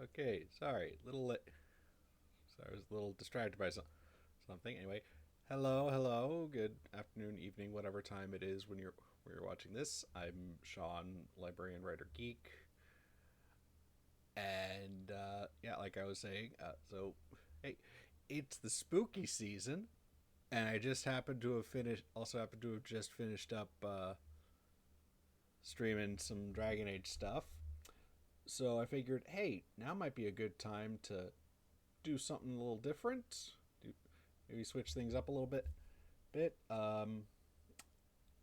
Okay, sorry, sorry, I was a little distracted by something. Anyway, hello, good afternoon, evening, whatever time it is when you're watching this. I'm Sean, librarian, writer, geek, and yeah, like I was saying, hey, it's the spooky season, and I just happened to have finished. Also, happened to have just finished up streaming some Dragon Age stuff. So I figured, hey, now might be a good time to do something a little different. Do, maybe switch things up a little bit.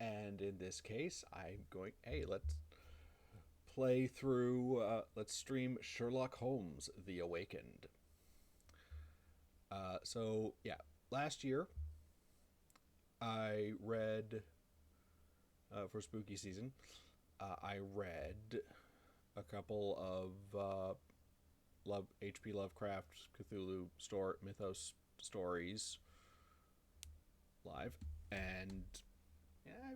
And in this case, I'm going. Hey, let's play through. Let's stream Sherlock Holmes: The Awakened. So yeah, last year I read for spooky season. I read a couple of Love H.P. Lovecraft Cthulhu mythos stories live, and yeah,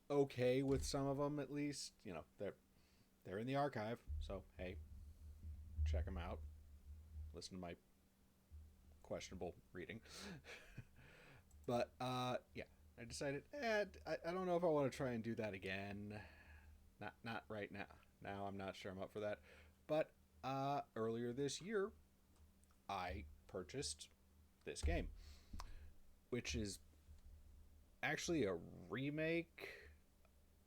okay with some of them at least. They're in the archive, so hey, check them out. Listen to my questionable reading, but yeah, I decided I don't know if I want to try and do that again. Not right now. Now I'm not sure I'm up for that. But earlier this year, I purchased this game, which is actually a remake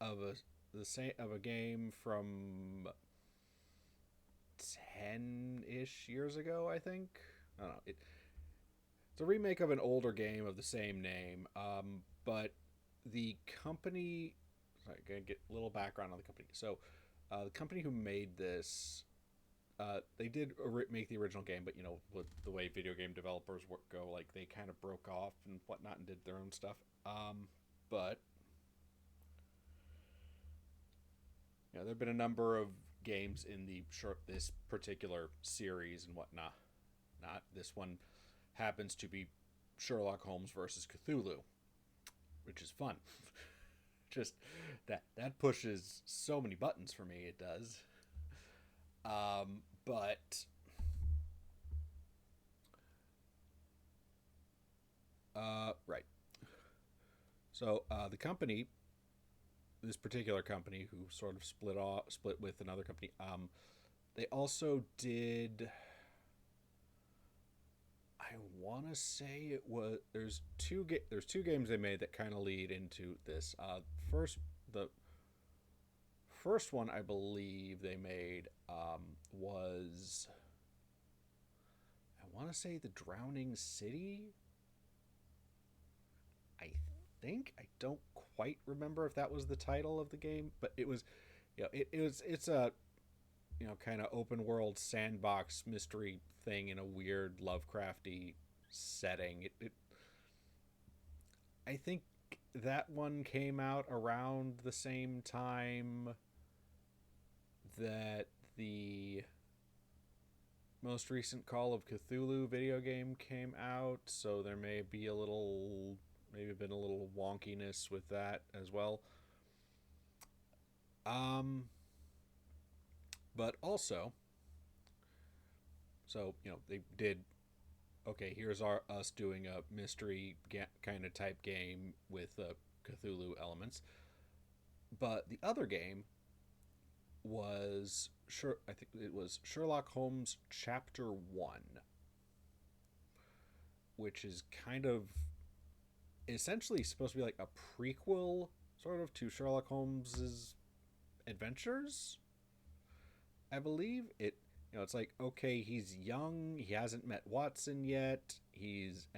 of a game from 10-ish years ago, I think. I don't know. It's a remake of an older game of the same name, but the company. Sorry, gonna get a little background on the company. So, the company who made this, they did make the original game, but with the way video game developers go, like they kind of broke off and whatnot and did their own stuff. But there've been a number of games in this particular series and whatnot. Not this one happens to be Sherlock Holmes versus Cthulhu, which is fun. Just that pushes so many buttons for me. It does. But right. So the company, this particular company, who sort of split with another company, they also did. I want to say it was there's two games they made that kind of lead into this. First the first one I believe they made was I want to say the Drowning City. I think I don't quite remember if that was the title of the game, but it was. It's a kind of open world sandbox mystery thing in a weird Lovecrafty setting. I think that one came out around the same time that the most recent Call of Cthulhu video game came out, so there may be maybe been a little wonkiness with that as well. Um, but also, so they did okay. Here's us doing a mystery kind of type game with Cthulhu elements, but the other game was I think it was Sherlock Holmes Chapter One, which is kind of essentially supposed to be like a prequel, sort of, to Sherlock Holmes's adventures. I believe it. It's like, okay, he's young, he hasn't met Watson yet. He's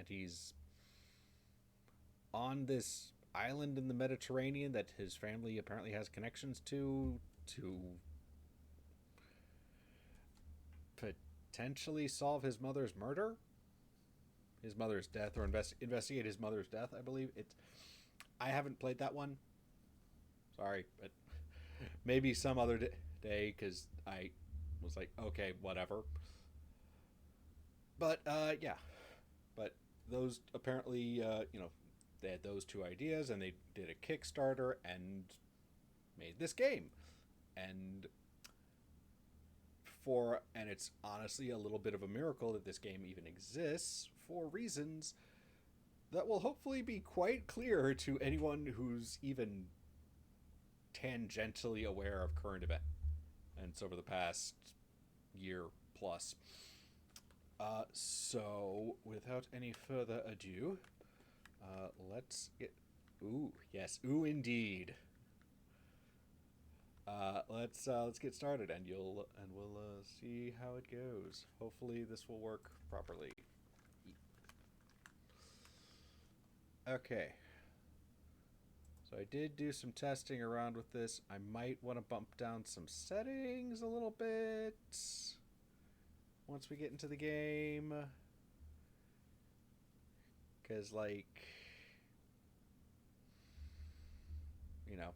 on this island in the Mediterranean that his family apparently has connections to potentially solve his mother's murder, his mother's death, or investigate his mother's death. I believe it. I haven't played that one. Sorry, but maybe some other day because I was like, okay, whatever. But yeah, but those apparently, they had those two ideas and they did a Kickstarter and made this game. And and it's honestly a little bit of a miracle that this game even exists, for reasons that will hopefully be quite clear to anyone who's even tangentially aware of current event. And it's over the past year plus. So, without any further ado, let's get. Ooh, yes, ooh, indeed. Let's get started, and we'll see how it goes. Hopefully, this will work properly. Okay. So I did do some testing around with this. I might want to bump down some settings a little bit once we get into the game. Because, like, you know.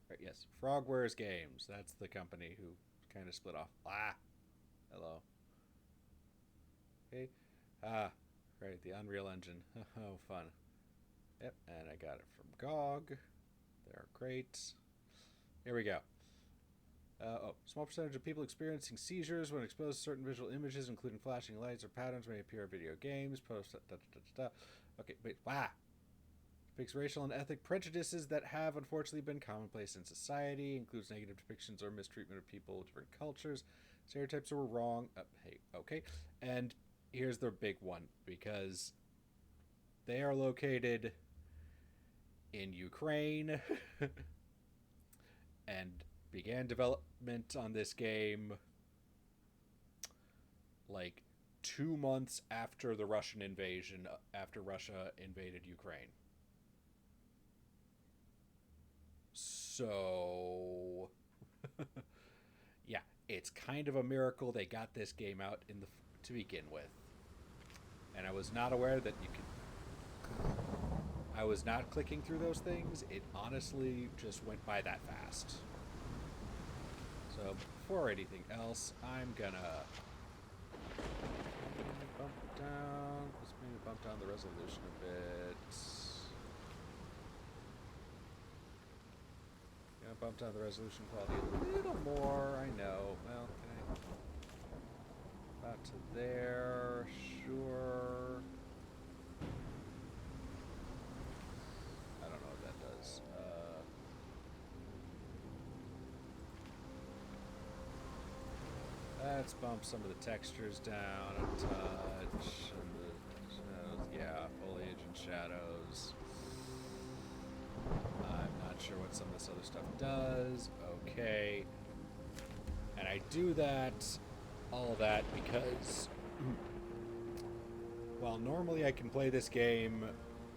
Right, yes, Frogwares Games. That's the company who kind of split off. Ah! Hello. Okay. Ah, right, the Unreal Engine. Oh, fun. Yep, and I got it from GOG. They're great. Here we go. Small percentage of people experiencing seizures when exposed to certain visual images, including flashing lights or patterns, may appear in video games. Okay, wait, wow. Depicts racial and ethnic prejudices that have unfortunately been commonplace in society. Includes negative depictions or mistreatment of people of different cultures. Stereotypes are wrong. Hey, okay. And here's the big one, because they are located in Ukraine and began development on this game like 2 months after the Russian invasion, after Russia invaded Ukraine. So, yeah, it's kind of a miracle they got this game out to begin with. And I was not aware that you could. I was not clicking through those things. It honestly just went by that fast. So before anything else, I'm gonna bump down the resolution a bit. Gonna bump down the resolution quality a little more. I know. Well, can I? About to there. Sure. I don't know what that does. Let's bump some of the textures down a touch. And the shadows, yeah, foliage and shadows. I'm not sure what some of this other stuff does. Okay. And I do all that, because while normally I can play this game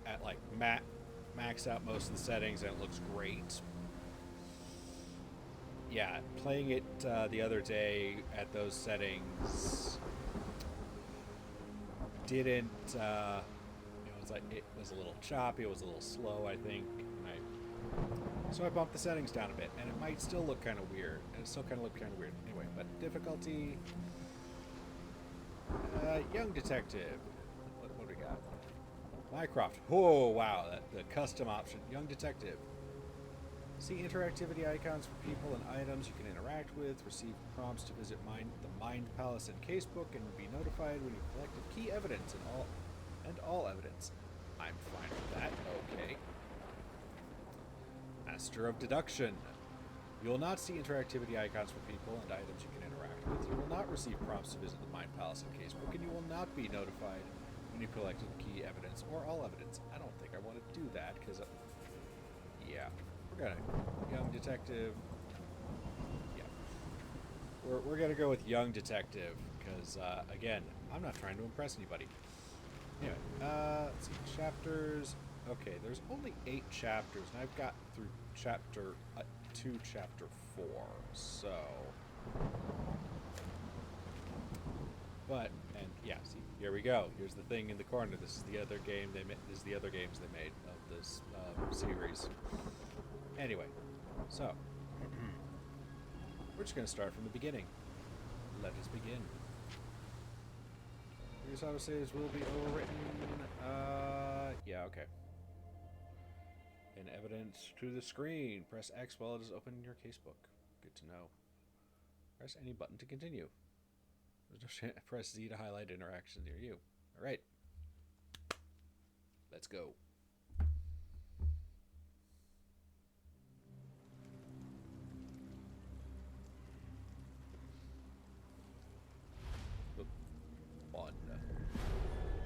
at like max out most of the settings and it looks great. Yeah, playing it the other day at those settings didn't, it's like it was a little choppy, it was a little slow, I think. So I bumped the settings down a bit, and it might still look kind of weird. And it still kind of looked kind of weird. Anyway, but difficulty, Young Detective. What do we got? Mycroft. Oh, wow, the custom option. Young Detective. See interactivity icons for people and items you can interact with. Receive prompts to visit the Mind Palace and Casebook, and be notified when you've collected key evidence and all evidence. I'm fine with that. Okay. Master of Deduction. You will not see interactivity icons for people and items you can interact with. You will not receive prompts to visit the Mind Palace and Casebook, and you will not be notified when you've collected key evidence or all evidence. I don't think I want to do that, because, yeah. We're gonna Young Detective. Yeah, we're gonna go with Young Detective, because again, I'm not trying to impress anybody. Anyway, let's see, chapters. Okay, there's only 8 chapters, and I've got through chapter 2, chapter 4. So, but and yeah, see, here we go. Here's the thing in the corner. This is the other game they made. This is the other games they made of this series. Anyway, so we're just going to start from the beginning. Let us begin. Previous autosaves will be overwritten. Yeah, okay. In evidence to the screen. Press X while it is open in your casebook. Good to know. Press any button to continue. Press Z to highlight interactions near you. All right. Let's go. On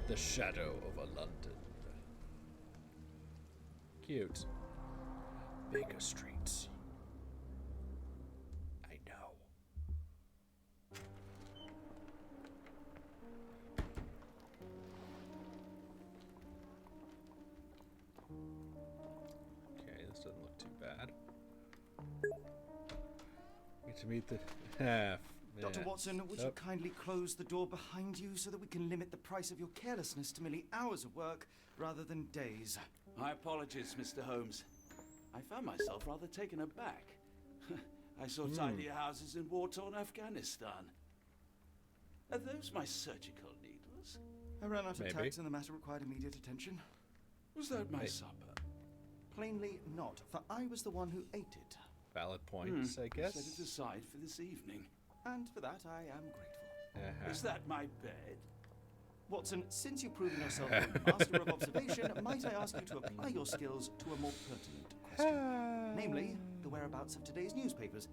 the shadow of a London. Cute. Baker Street. I know. Okay, this doesn't look too bad. Get to meet the Dr. Watson, would you kindly close the door behind you so that we can limit the price of your carelessness to merely hours of work rather than days? My apologies, Mr. Holmes. I found myself rather taken aback. I saw tidy houses in war-torn Afghanistan. Are those my surgical needles? I ran out of tags and the matter required immediate attention. Was that my supper? Plainly not, for I was the one who ate it. Valid points, I guess. Set it aside for this evening. And for that, I am grateful. Is that my bed? Watson, since you've proven yourself a master of observation, might I ask you to apply your skills to a more pertinent question? Namely, the whereabouts of today's newspapers.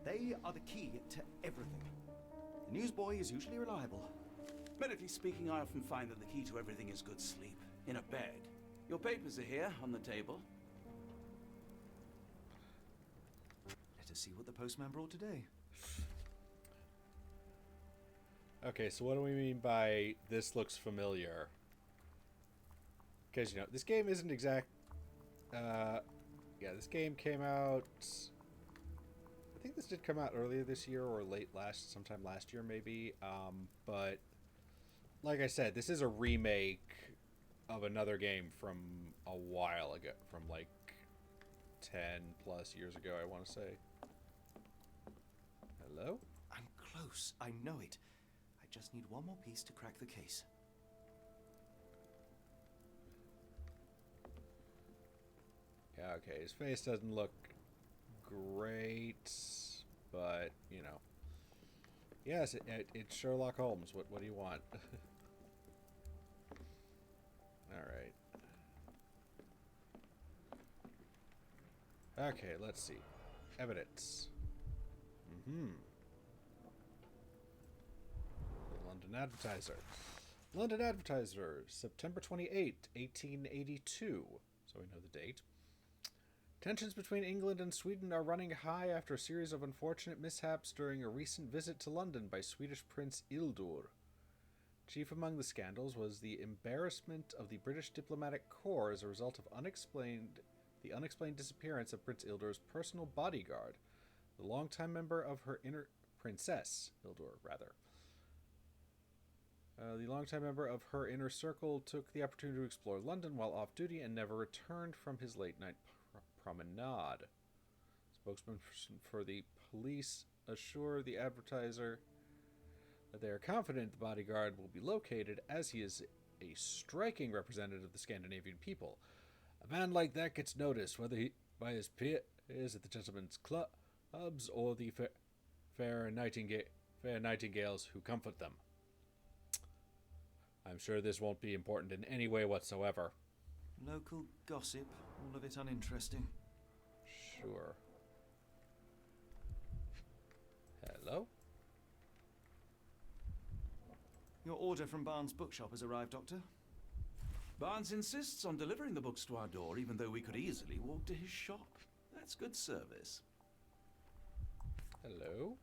They are the key to everything. The newsboy is usually reliable. Medically speaking, I often find that the key to everything is good sleep. In a bed. Your papers are here, on the table. Let us see what the postman brought today. Okay, so what do we mean by this looks familiar? Because, you know, this game isn't exact... yeah, this game came out... I think this did come out earlier this year or sometime last year maybe. But, like I said, this is a remake of another game from a while ago. From, like, 10 plus years ago, I want to say. Hello? I'm close, I know it. I just need one more piece to crack the case. Yeah, okay, his face doesn't look great, but, you know. Yes, it's Sherlock Holmes. What do you want? Alright. Okay, let's see. Evidence. The London Advertiser. London Advertiser, September 28, 1882. So we know the date. Tensions between England and Sweden are running high after a series of unfortunate mishaps during a recent visit to London by Swedish Prince Ildur. Chief among the scandals was the embarrassment of the British diplomatic corps as a result of the unexplained disappearance of Prince Ildur's personal bodyguard, the longtime member of her inner Princess Ildur, rather. The longtime member of her inner circle took the opportunity to explore London while off duty and never returned from his late-night promenade. Spokesman for the police assure the Advertiser that they are confident the bodyguard will be located, as he is a striking representative of the Scandinavian people. A man like that gets noticed, whether he by his peers at the gentlemen's clubs or the fair nightingales who comfort them. I'm sure this won't be important in any way whatsoever. Local gossip, all of it uninteresting. Sure. Hello? Your order from Barnes' bookshop has arrived, Doctor. Barnes insists on delivering the books to our door, even though we could easily walk to his shop. That's good service. Hello?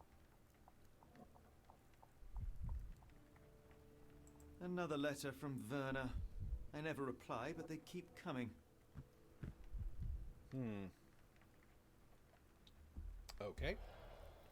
Another letter from Werner. I never reply, but they keep coming. Okay.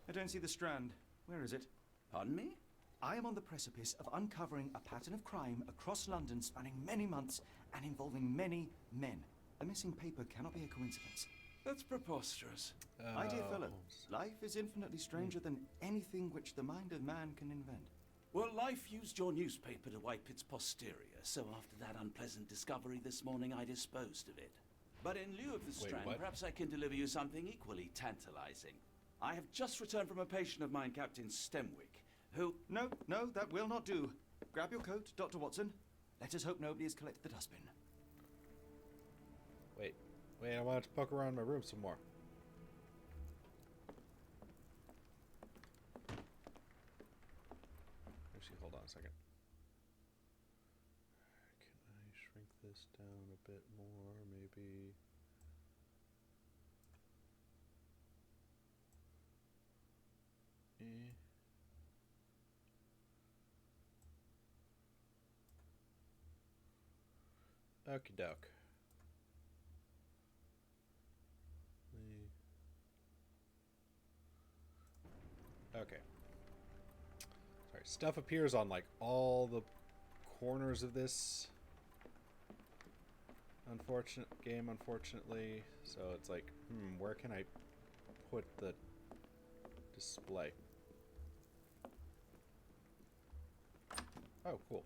I don't see the Strand. Where is it? Pardon me? I am on the precipice of uncovering a pattern of crime across London spanning many months and involving many men. A missing paper cannot be a coincidence. That's preposterous. My dear fellow, life is infinitely stranger than anything which the mind of man can invent. Well, life used your newspaper to wipe its posterior, so after that unpleasant discovery this morning, I disposed of it. But in lieu of the Strand, perhaps I can deliver you something equally tantalizing. I have just returned from a patient of mine, Captain Stemwick, who... No, that will not do. Grab your coat, Dr. Watson. Let us hope nobody has collected the dustbin. Wait, I wanted to poke around my room some more. Actually, hold on a second. Can I shrink this down a bit more, maybe? Okie doke. Okay. Sorry, stuff appears on like all the corners of this unfortunately. So it's like, where can I put the display? Oh, cool.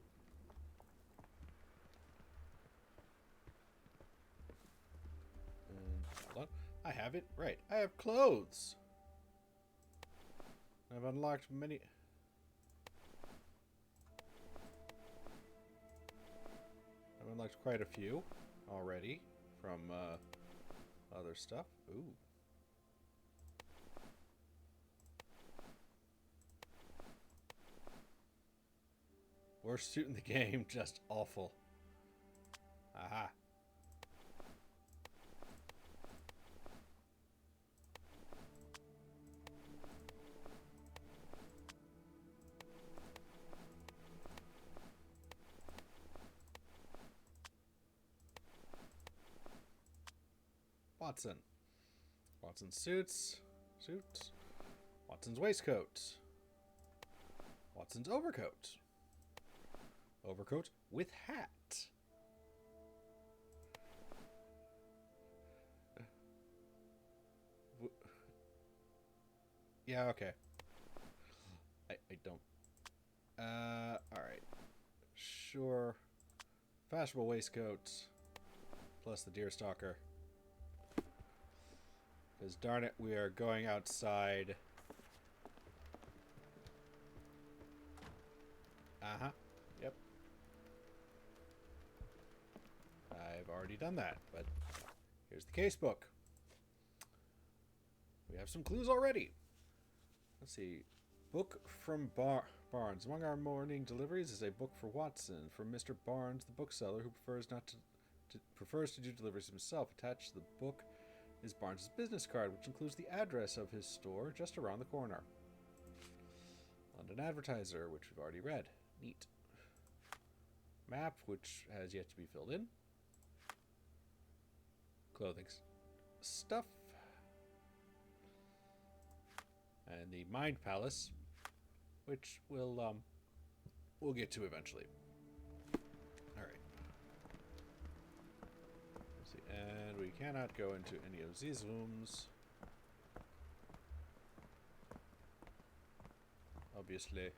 Hold on. I have it. Right. I have clothes. I've unlocked many... I've unlocked quite a few already from other stuff. Ooh. Worst suit in the game, just awful. Aha. Watson. Watson's suits. Watson's waistcoat. Watson's overcoat. Overcoat with hat. Yeah, okay. I don't. Alright. Sure. Fashionable waistcoat. Plus the deerstalker. Because darn it, we are going outside. Uh-huh. Yep. I've already done that, but here's the case book. We have some clues already. Let's see. Book from Barnes. Among our morning deliveries is a book for Watson from Mr. Barnes, the bookseller, who prefers to do deliveries himself. Attached to the book is Barnes' business card, which includes the address of his store just around the corner. London Advertiser, which we've already read. Neat. Map, which has yet to be filled in. Clothing stuff. And the Mind Palace, which we'll get to eventually. All right. Let's see. And we cannot go into any of these rooms. Obviously.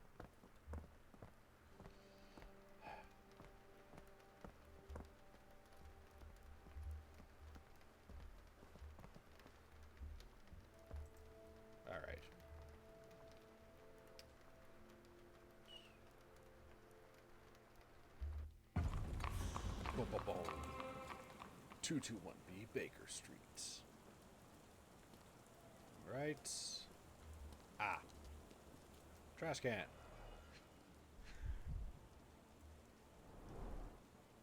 All right. Boom, boom, boom. 221B Baker Street. Right. Ah. Trash can.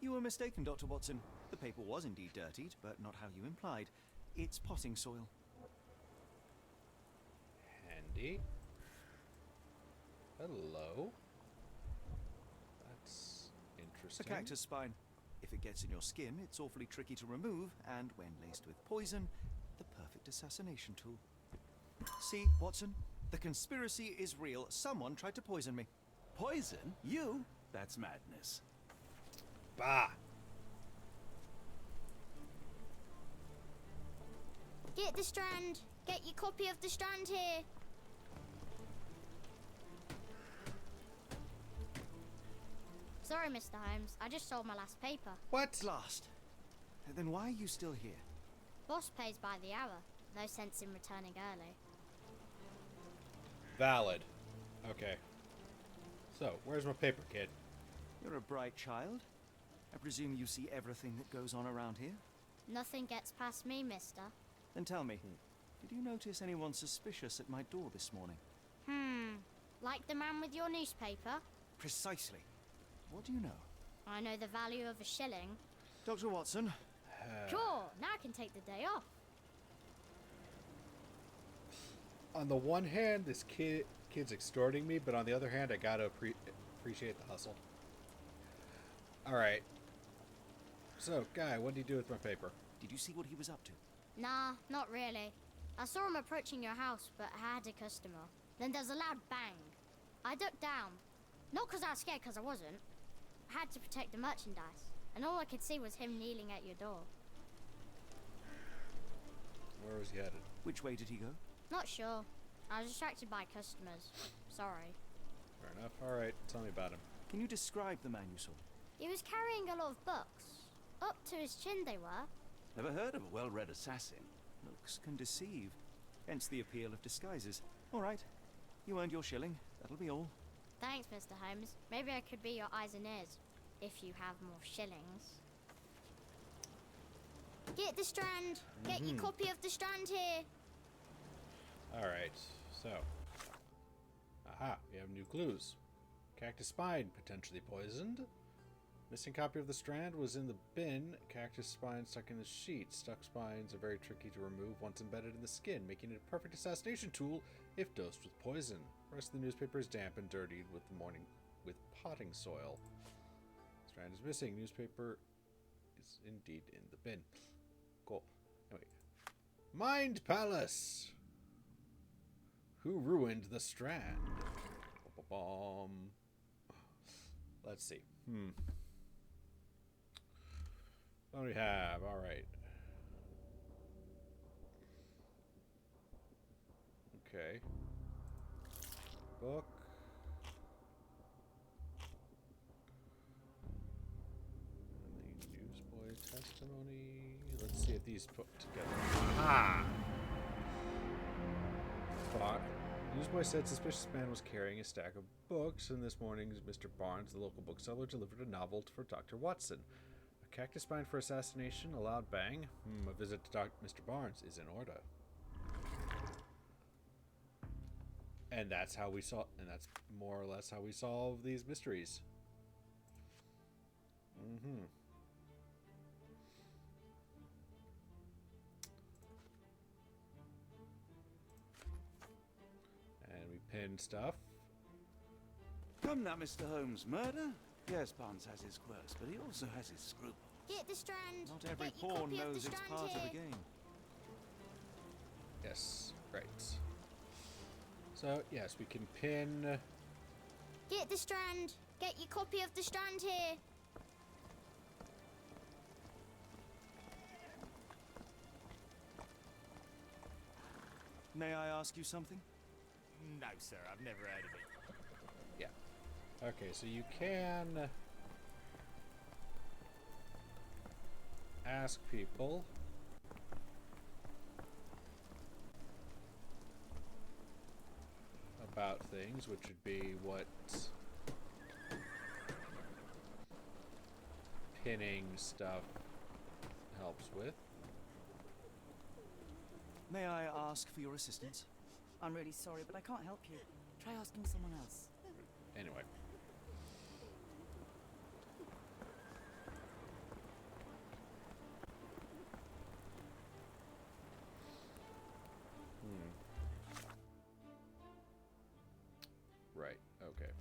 You were mistaken, Dr. Watson. The paper was indeed dirtied, but not how you implied. It's potting soil. Handy. Hello. That's interesting. A cactus spine. If it gets in your skin, it's awfully tricky to remove, and when laced with poison, the perfect assassination tool. See, Watson? The conspiracy is real. Someone tried to poison me. Poison? You? That's madness. Bah! Get the Strand. Get your copy of the Strand here. Sorry, Mr. Holmes. I just sold my last paper. What? Last? Then why are you still here? Boss pays by the hour. No sense in returning early. Valid. Okay. So, where's my paper, kid? You're a bright child. I presume you see everything that goes on around here? Nothing gets past me, mister. Then tell me, did you notice anyone suspicious at my door this morning? Like the man with your newspaper? Precisely. What do you know? I know the value of a shilling. Dr. Watson? Sure, now I can take the day off. On the one hand, this kid's extorting me, but on the other hand, I gotta appreciate the hustle. Alright. So, Guy, what did you do with my paper? Did you see what he was up to? Nah, not really. I saw him approaching your house, but I had a customer. Then there's a loud bang. I ducked down. Not because I was scared, because I wasn't. I had to protect the merchandise. And all I could see was him kneeling at your door. Where was he headed? Which way did he go? Not sure. I was distracted by customers. Sorry. Fair enough. Alright, tell me about him. Can you describe the man you saw? He was carrying a lot of books. Up to his chin they were. Never heard of a well-read assassin. Looks can deceive. Hence the appeal of disguises. All right. You earned your shilling. That'll be all. Thanks, Mr. Holmes. Maybe I could be your eyes and ears, if you have more shillings. Get the Strand! Get your copy of the Strand here! Alright, so. Aha, we have new clues. Cactus spine, potentially poisoned. Missing copy of the Strand was in the bin. Cactus spine stuck in the sheet. Stuck spines are very tricky to remove once embedded in the skin, making it a perfect assassination tool if dosed with poison. The rest of the newspaper is damp and dirtied with potting soil. Strand is missing. Newspaper is indeed in the bin. Cool. Anyway. Mind Palace! Who ruined the Strand? Ba-ba-bum. Let's see. What do we have? Alright. Okay. Book. And the newsboy testimony. Let's see if these put together. Aha! Thought. Newsboy said suspicious man was carrying a stack of books, and this morning Mr. Barnes, the local bookseller, delivered a novel for Dr. Watson. A cactus spine for assassination, a loud bang. A visit to Mr. Barnes is in order. And that's how we and that's more or less how we solve these mysteries. And we pin stuff. Come now, Mr. Holmes. Murder? Yes, Barnes has his quirks, but he also has his scruples. Get the Strand! Not every Get your pawn copy of knows the it's Strand part here. of the game. Yes, right. So, yes, we can pin... Get the Strand! Get your copy of the Strand here! May I ask you something? No, sir, I've never heard of it. Yeah. Okay, so you can... ask people... about things, which would be what pinning stuff helps with. May I ask for your assistance? I'm really sorry, but I can't help you. Try asking someone else. Anyway. Right, okay.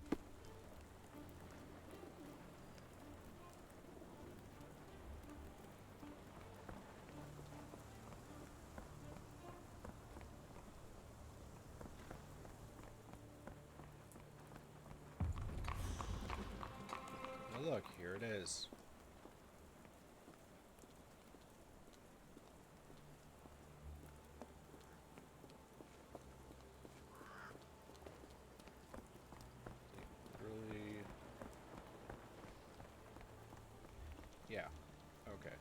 Now look, here it is. Really? Yeah, okay.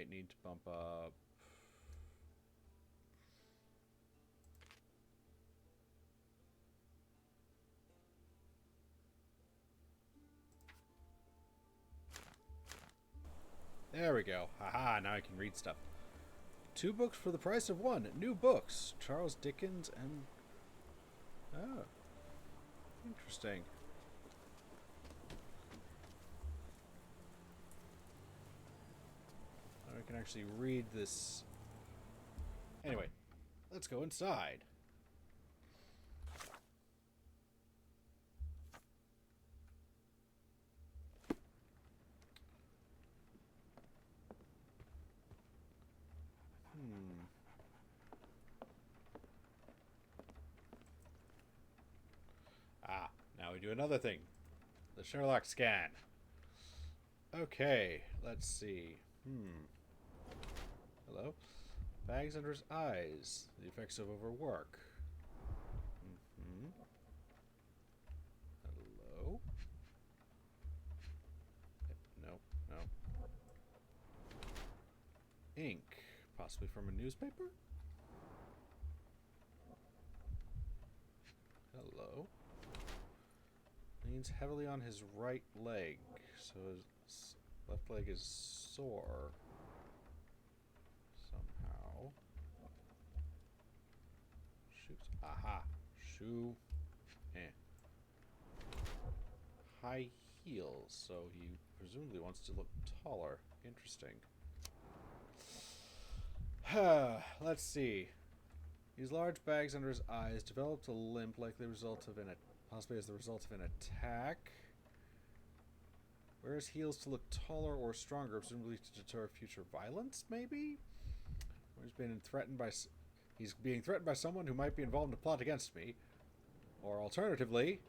might need to bump up. There we go. Haha, now I can read stuff. 2 books for the price of 1. New books. Charles Dickens and... Oh. Interesting. Now I can actually read this. Anyway, let's go inside. Now we do another thing. The Sherlock scan. Okay, let's see. Hello? Bags under his eyes. The effects of overwork. Hello? No, no. Ink. Possibly from a newspaper? Hello? Leans heavily on his right leg, so his left leg is sore somehow. Shoots. Aha. Shoe. High heels, so he presumably wants to look taller. Interesting. Let's see. These large bags under his eyes developed a limp likely result of possibly as the result of an attack. Wears heels to look taller or stronger, presumably to deter future violence, maybe? Or he's being threatened by someone who might be involved in a plot against me. Or alternatively,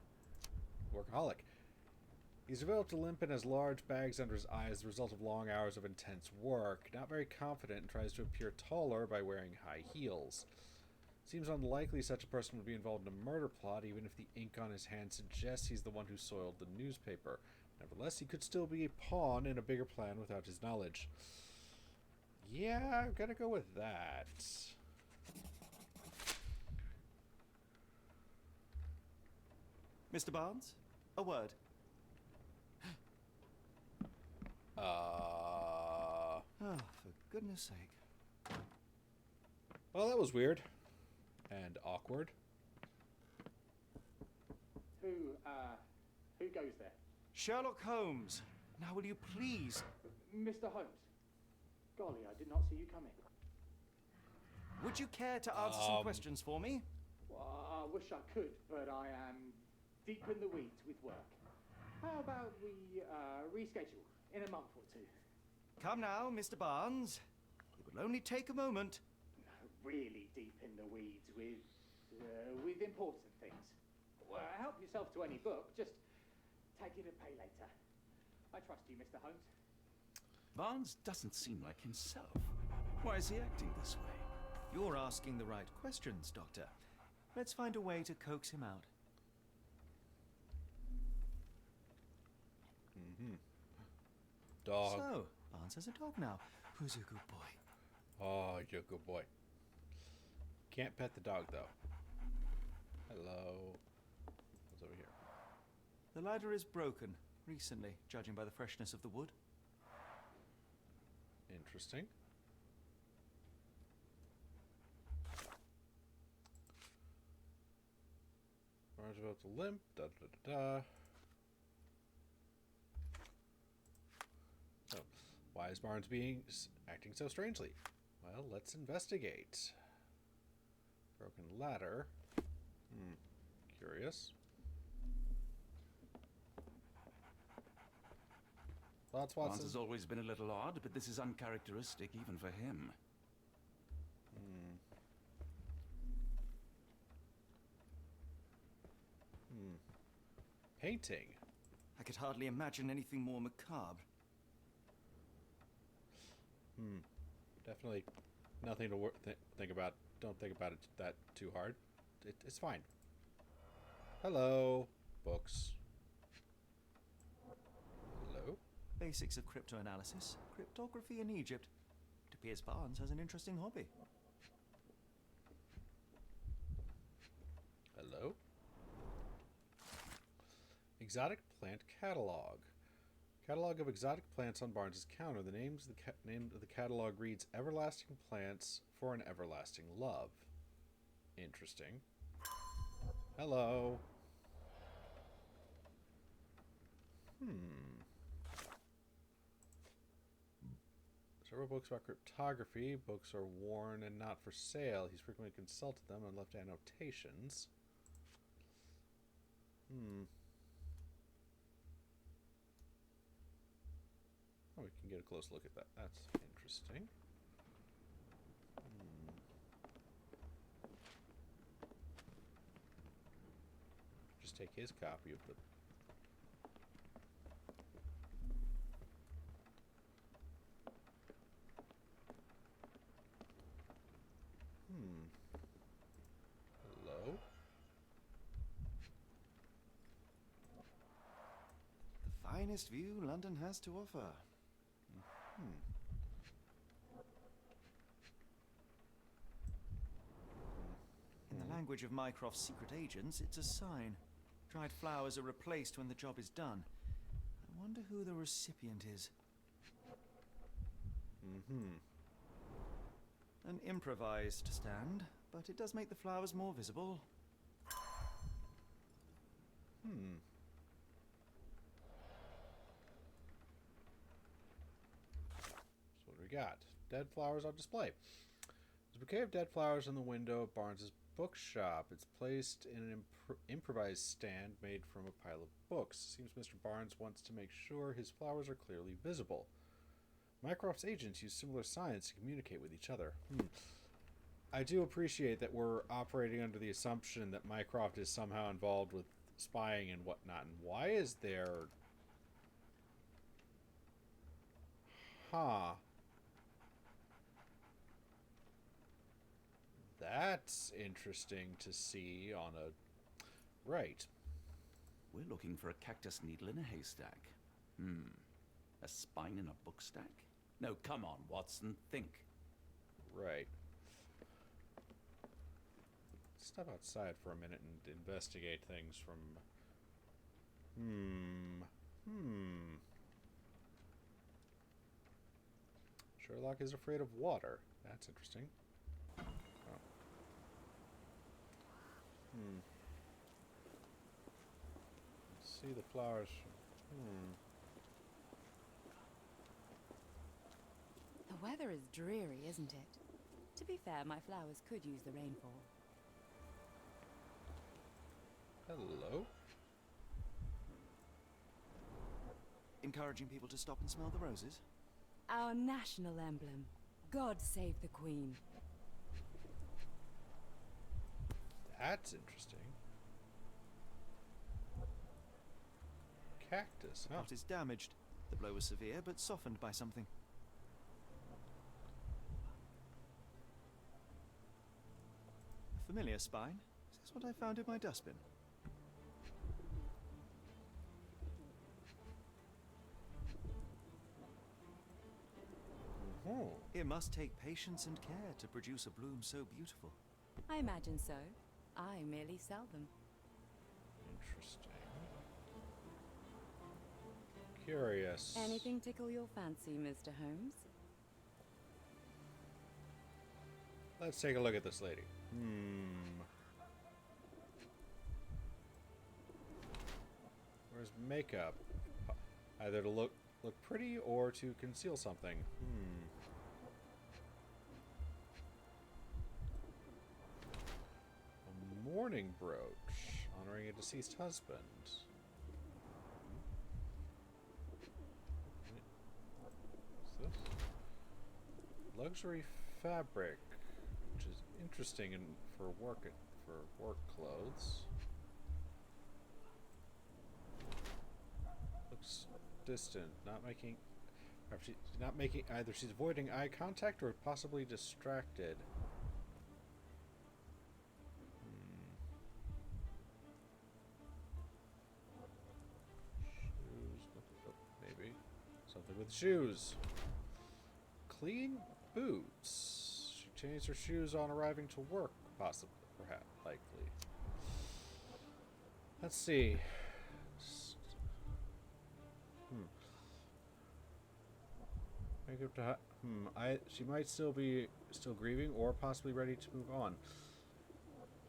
workaholic. He's developed a limp and has large bags under his eyes as the result of long hours of intense work. Not very confident and tries to appear taller by wearing high heels. Seems unlikely such a person would be involved in a murder plot, even if the ink on his hand suggests he's the one who soiled the newspaper. Nevertheless, he could still be a pawn in a bigger plan without his knowledge. Yeah, I'm gonna go with that. Mr. Barnes, a word. Oh, for goodness sake. Well, that was weird. And awkward. Who goes there? Sherlock Holmes. Now will you please... Mr. Holmes. Golly, I did not see you coming. Would you care to answer some questions for me? Well, I wish I could, but I am deep in the weeds with work. How about we reschedule in a month or 2? Come now, Mr. Barnes. It will only take a moment. Really deep in the weeds with important things. Well, help yourself to any book. Just take it and pay later. I trust you, Mr. Holmes. Barnes doesn't seem like himself. Why is he acting this way? You're asking the right questions, Doctor. Let's find a way to coax him out. Dog. So, Barnes has a dog now. Who's a good boy? Oh, you're a good boy. Can't pet the dog, though. Hello. What's over here? The ladder is broken recently, judging by the freshness of the wood. Interesting. Barnes about to limp. Da da da da. Oh, why is Barnes acting so strangely? Well, let's investigate. Broken ladder. Curious. Thoughts, Watson? Barnes has always been a little odd, but this is uncharacteristic even for him. Painting. I could hardly imagine anything more macabre. Definitely nothing to think about. Don't think about it that too hard. It's fine. Hello. Books. Hello. Basics of cryptoanalysis, cryptography in Egypt. Piers Barnes has an interesting hobby. Hello? Exotic plant catalog. Catalog of exotic plants on Barnes's counter. The name of the catalog reads Everlasting Plants for an Everlasting Love. Interesting. Hello. Several books about cryptography. Books are worn and not for sale. He's frequently consulted them and left annotations. Oh, we can get a close look at that. That's interesting. Just take his copy of the... Hello? The finest view London has to offer. In the language of Mycroft's secret agents, it's a sign. Dried flowers are replaced when the job is done. I wonder who the recipient is. An improvised stand, but it does make the flowers more visible. So what do we got? Dead flowers on display. There's a bouquet of dead flowers in the window of Barnes's bookshop. It's placed in an improvised stand made from a pile of books. Seems Mr. Barnes wants to make sure his flowers are clearly visible. Mycroft's agents use similar signs to communicate with each other. I do appreciate that we're operating under the assumption that Mycroft is somehow involved with spying and whatnot. And why is there... That's interesting to see on a... Right. We're looking for a cactus needle in a haystack. A spine in a book stack? No, come on, Watson, think. Right. Step outside for a minute and investigate things from... Sherlock is afraid of water. That's interesting. Oh. Let's see the flowers. The weather is dreary, isn't it? To be fair, my flowers could use the rainfall. Hello? Encouraging people to stop and smell the roses? Our national emblem. God save the Queen. That's interesting. Cactus, The huh? pot is damaged. The blow was severe, but softened by something. A familiar spine. Is this what I found in my dustbin? It must take patience and care to produce a bloom so beautiful. I imagine so. I merely sell them. Interesting. Curious. Anything tickle your fancy, Mr. Holmes? Let's take a look at this lady. Where's makeup? Either to look pretty or to conceal something. A mourning brooch honoring a deceased husband. What's this? Luxury fabric, which is interesting for work clothes. Looks distant, not making. She's not making either. She's avoiding eye contact or possibly distracted. Shoes. Oh, maybe something with shoes. Clean. boots. She changed her shoes on arriving to work, possibly, perhaps, likely. Let's see. Makeup to she might still be grieving or possibly ready to move on.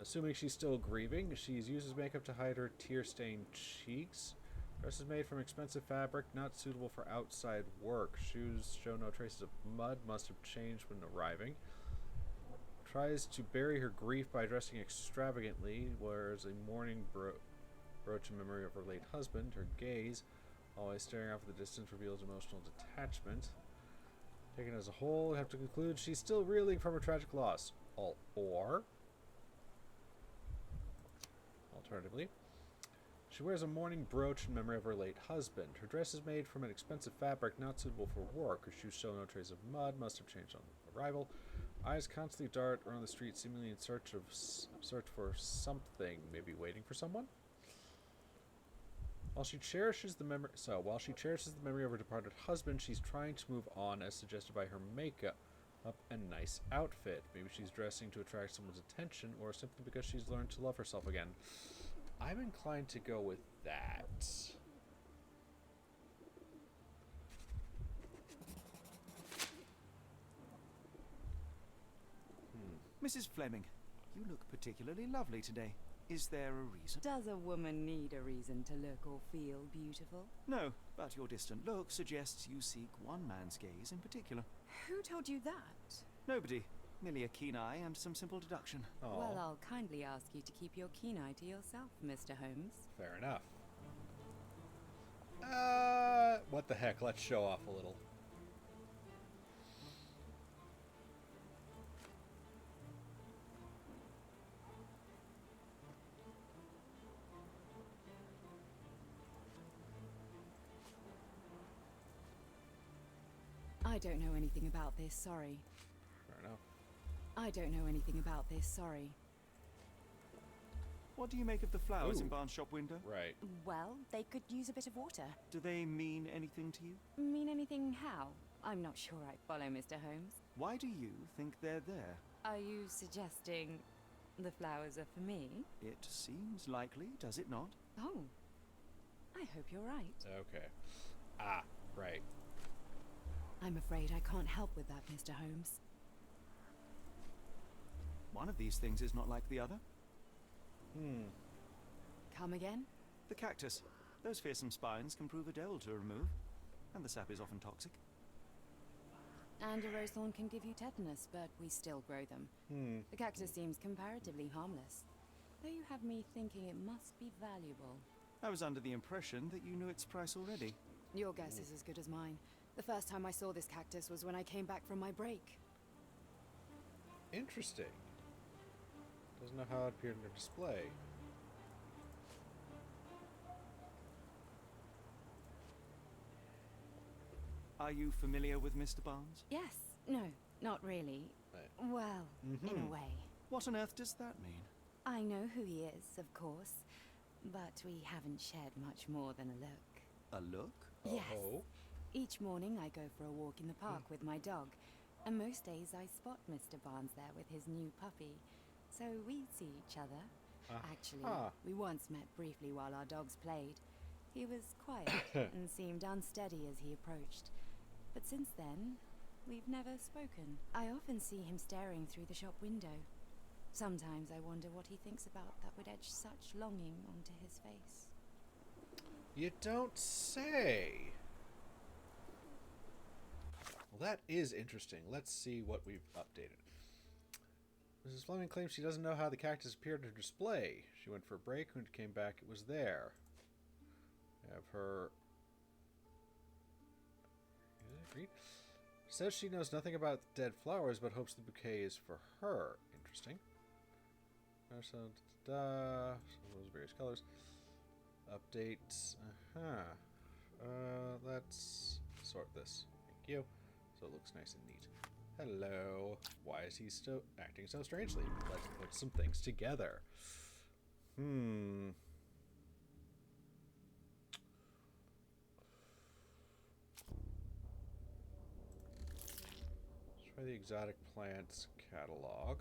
Assuming she's still grieving, she uses makeup to hide her tear-stained cheeks. Dress is made from expensive fabric, not suitable for outside work. Shoes show no traces of mud, must have changed when arriving. Tries to bury her grief by dressing extravagantly, wears a mourning brooch in memory of her late husband. Her gaze, always staring off at the distance, reveals emotional detachment. Taken as a whole, we have to conclude she's still reeling from her tragic loss. Alternatively, she wears a mourning brooch in memory of her late husband. Her dress is made from an expensive fabric not suitable for work. Her shoes show no trace of mud, must have changed on arrival. Eyes constantly dart around the street, seemingly in search for something, maybe waiting for someone. While she cherishes the memory of her departed husband, she's trying to move on, as suggested by her makeup and nice outfit. Maybe she's dressing to attract someone's attention, or simply because she's learned to love herself again. I'm inclined to go with that. Mrs. Fleming, you look particularly lovely today. Is there a reason? Does a woman need a reason to look or feel beautiful? No, but your distant look suggests you seek one man's gaze in particular. Who told you that? Nobody. Merely a keen eye and some simple deduction. Aww. Well, I'll kindly ask you to keep your keen eye to yourself, Mr. Holmes. Fair enough. What the heck? Let's show off a little. I don't know anything about this, sorry. Fair enough. I don't know anything about this, sorry. What do you make of the flowers in Ooh. Barnes' shop window? Right. Well, they could use a bit of water. Do they mean anything to you? Mean anything how? I'm not sure I follow, Mr. Holmes. Why do you think they're there? Are you suggesting the flowers are for me? It seems likely, does it not? Oh, I hope you're right. Okay. Right. I'm afraid I can't help with that, Mr. Holmes. One of these things is not like the other. Come again? The cactus. Those fearsome spines can prove a devil to remove, and the sap is often toxic. And a rose thorn can give you tetanus, but we still grow them. The cactus seems comparatively harmless, though you have me thinking it must be valuable. I was under the impression that you knew its price already. Your guess is as good as mine. The first time I saw this cactus was when I came back from my break. Interesting. Doesn't know how it appeared in the display. Are you familiar with Mr. Barnes? Yes. No, not really. Right. Well, in a way. What on earth does that mean? I know who he is, of course, but we haven't shared much more than a look. A look? Yes. Oh. Each morning I go for a walk in the park with my dog, and most days I spot Mr. Barnes there with his new puppy, so we see each other. Actually, we once met briefly while our dogs played. He was quiet and seemed unsteady as he approached, but since then, we've never spoken. I often see him staring through the shop window. Sometimes I wonder what he thinks about that would etch such longing onto his face. You don't say. Well, that is interesting. Let's see what we've updated. Mrs. Fleming claims she doesn't know how the cactus appeared in her display. She went for a break. When it came back, it was there. We have her... Says she knows nothing about dead flowers, but hopes the bouquet is for her. Interesting. So, those various colors. Updates. Let's sort this. Thank you. So it looks nice and neat. Hello. Why is he still acting so strangely? Let's put some things together. Let's try Try the exotic plants catalog.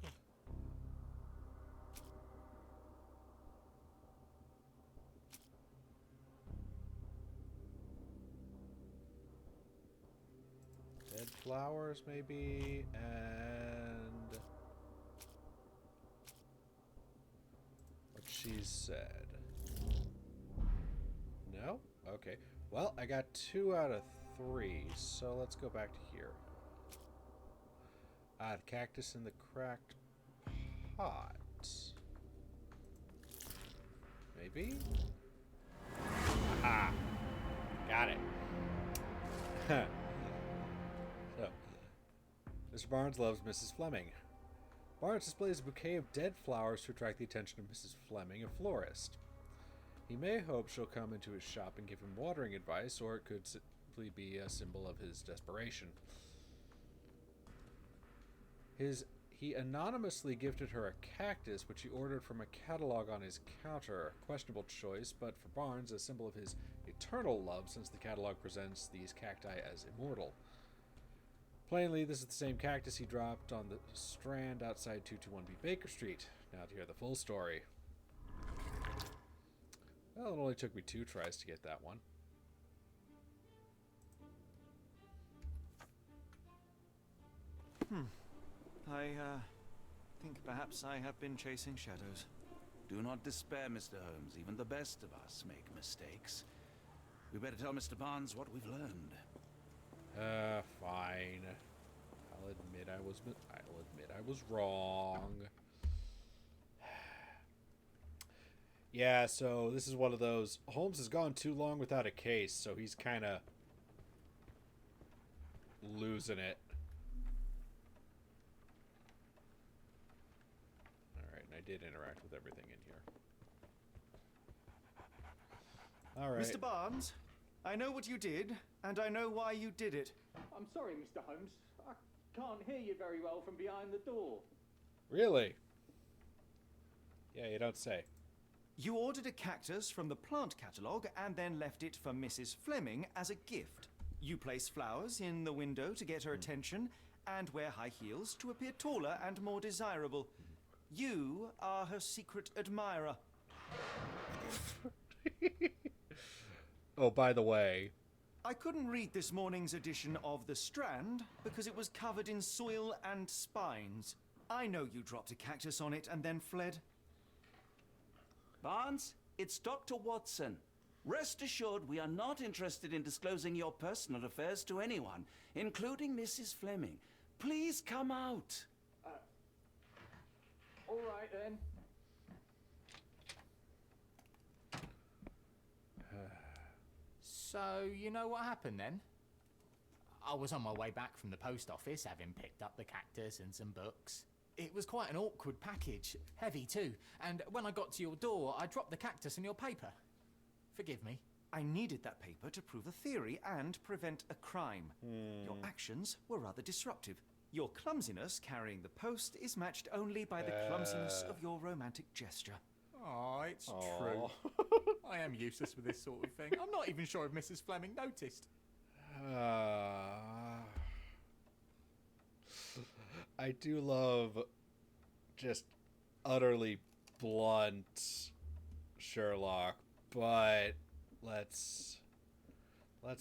Dead flowers, maybe, and what she said. No? Okay. Well, I got 2 out of 3, so let's go back to here. Ah, the cactus in the cracked pot. Maybe? Aha! Got it. So, Mr. Barnes loves Mrs. Fleming. Barnes displays a bouquet of dead flowers to attract the attention of Mrs. Fleming, a florist. He may hope she'll come into his shop and give him watering advice, or it could simply be a symbol of his desperation. He anonymously gifted her a cactus, which he ordered from a catalog on his counter. A questionable choice, but for Barnes, a symbol of his eternal love, since the catalog presents these cacti as immortal. Plainly, this is the same cactus he dropped on the strand outside 221B Baker Street. Now to hear the full story. Well, it only took me 2 tries to get that one. I think perhaps I have been chasing shadows. Do not despair, Mr. Holmes. Even the best of us make mistakes. We better tell Mr. Barnes what we've learned. Fine. I'll admit I was wrong. Yeah, so this is one of those. Holmes has gone too long without a case, so he's kind of losing it. Alright, and I did interact with everything in here. Alright. Mr. Barnes, I know what you did, and I know why you did it. I'm sorry, Mr. Holmes. I can't hear you very well from behind the door. Really? Yeah, you don't say. You ordered a cactus from the plant catalogue and then left it for Mrs. Fleming as a gift. You place flowers in the window to get her attention and wear high heels to appear taller and more desirable. You are her secret admirer. Oh, by the way. I couldn't read this morning's edition of The Strand because it was covered in soil and spines. I know you dropped a cactus on it and then fled. Barnes, it's Dr. Watson. Rest assured we are not interested in disclosing your personal affairs to anyone, including Mrs. Fleming. Please come out. All right, then. So, you know what happened then? I was on my way back from the post office, having picked up the cactus and some books. It was quite an awkward package, heavy too, and when I got to your door, I dropped the cactus in your paper. Forgive me. I needed that paper to prove a theory and prevent a crime. Your actions were rather disruptive. Your clumsiness carrying the post is matched only by the clumsiness of your romantic gesture. Oh, it's true. I am useless with this sort of thing. I'm not even sure if Mrs. Fleming noticed. I do love just utterly blunt Sherlock, but let's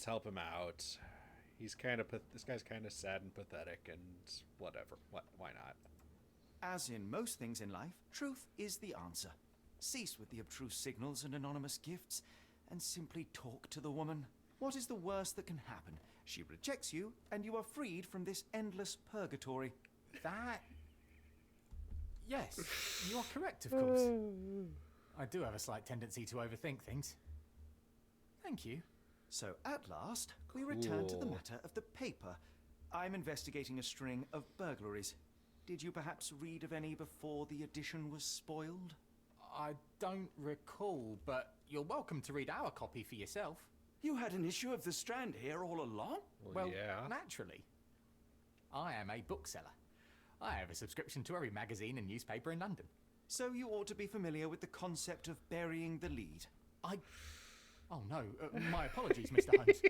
help him out. He's this guy's kind of sad and pathetic, and whatever. Why not? As in most things in life, truth is the answer. Cease with the abstruse signals and anonymous gifts, and simply talk to the woman. What is the worst that can happen? She rejects you, and you are freed from this endless purgatory. That... Yes, you are correct, of course. I do have a slight tendency to overthink things. Thank you. So, at last, we return to the Cool. matter of the paper. I'm investigating a string of burglaries. Did you perhaps read of any before the edition was spoiled? I don't recall, but you're welcome to read our copy for yourself. You had an issue of The Strand here all along? Well, yeah. naturally. I am a bookseller. I have a subscription to every magazine and newspaper in London. So you ought to be familiar with the concept of burying the lead. Oh no, my apologies, Mr. Holmes.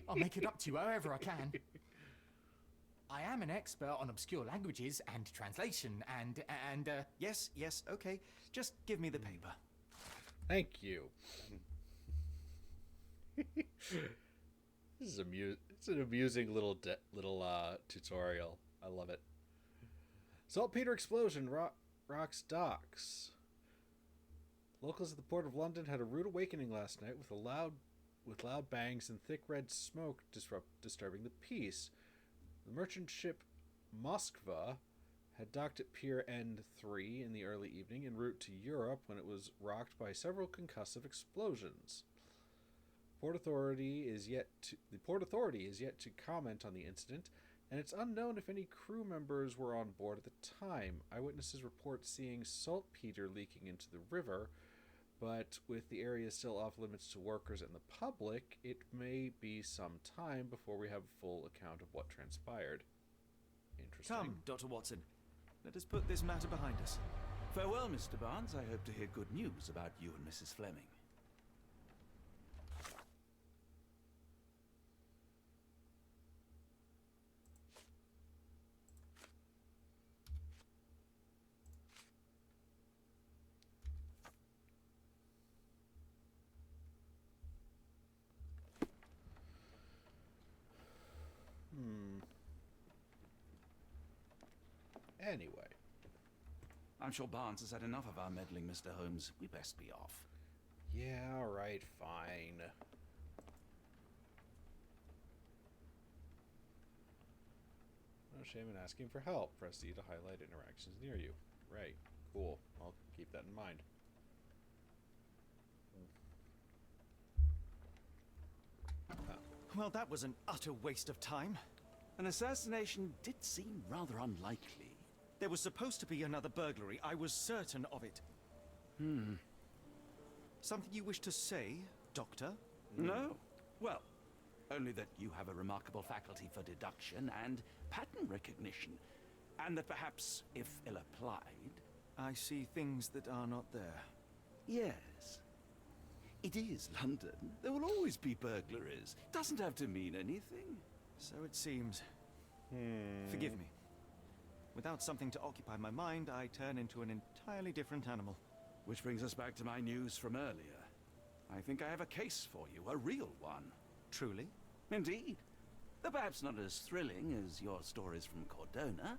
I'll make it up to you however I can. I am an expert on obscure languages and translation and Yes, okay. Just give me the paper. Thank you. This is it's an amusing little tutorial. I love it. Saltpeter explosion rocks docks. Locals at the Port of London had a rude awakening last night with loud bangs and thick red smoke disturbing the peace. The merchant ship Moskva had docked at Pier N3 in the early evening en route to Europe when it was rocked by several concussive explosions. The Port Authority is yet to comment on the incident, and it's unknown if any crew members were on board at the time. Eyewitnesses report seeing saltpeter leaking into the river, but with the area still off limits to workers and the public, it may be some time before we have a full account of what transpired. Interesting. Come, Dr. Watson. Let us put this matter behind us. Farewell, Mr. Barnes. I hope to hear good news about you and Mrs. Fleming. Anyway. I'm sure Barnes has had enough of our meddling, Mr. Holmes. We best be off. Yeah, alright, fine. No shame in asking for help. Press E to highlight interactions near you. Right, cool. I'll keep that in mind. Well, that was an utter waste of time. An assassination did seem rather unlikely. There was supposed to be another burglary. I was certain of it. Something you wish to say, Doctor? No. Well, only that you have a remarkable faculty for deduction and pattern recognition, and that perhaps, if ill applied... I see things that are not there. Yes. It is London. There will always be burglaries. Doesn't have to mean anything. So it seems. Forgive me. Without something to occupy my mind, I turn into an entirely different animal. Which brings us back to my news from earlier. I think I have a case for you, a real one. Truly? Indeed. Though perhaps not as thrilling as your stories from Cordona.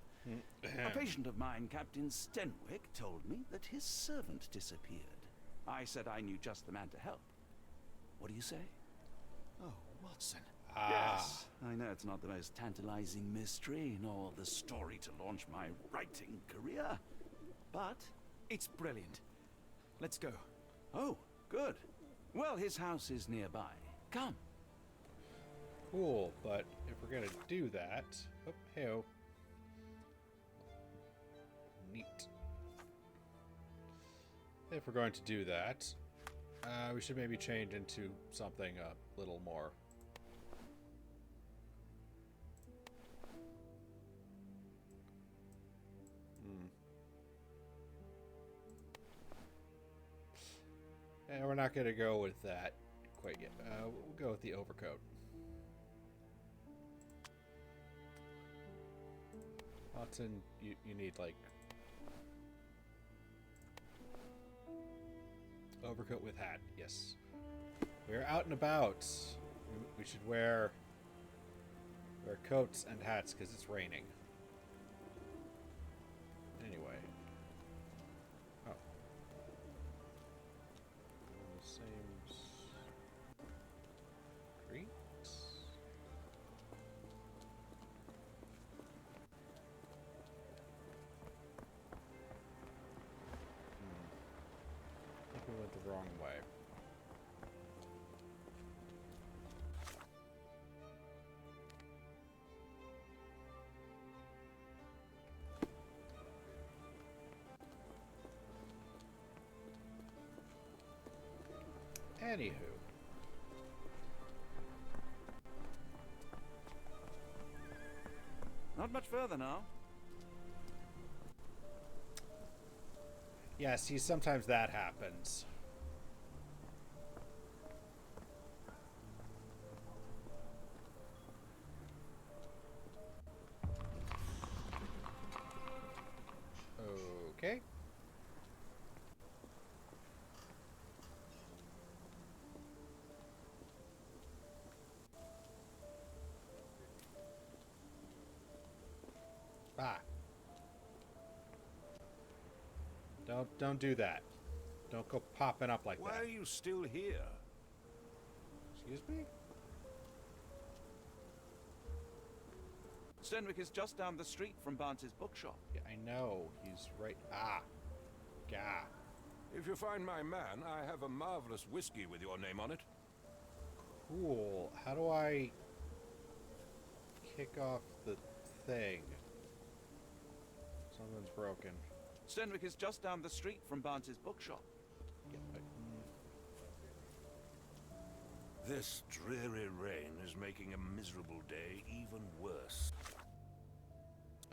A patient of mine, Captain Stenwick, told me that his servant disappeared. I said I knew just the man to help. What do you say? Oh, Watson. Yes, I know it's not the most tantalizing mystery, nor the story to launch my writing career. But It's brilliant. Let's go. oh, good. Well, his house is nearby. Come. Cool, but if we're gonna do that... Oh, hey-oh. Neat. If we're going to do that, we should maybe change into something a little more... And we're not going to go with that quite yet. We'll go with the overcoat. Watson, you need, like... Overcoat with hat, yes. We're out and about. We should wear coats and hats because it's raining. Anyway. Oh. Same streets. I think we went the wrong way. Anywho. Not much further now. Yeah, see, sometimes that happens. Okay. Ah. Don't do that. Don't go popping up like Why that. are you still here? Excuse me? Stenwick is just down the street from Barnes's bookshop. Yeah, I know. He's right. Ah. Gah. If you find my man, I have a marvelous whiskey with your name on it. Cool. How do I kick off the thing? Something's broken. Stenwick is just down the street from Barnes's bookshop. Yeah, This dreary rain is making a miserable day even worse.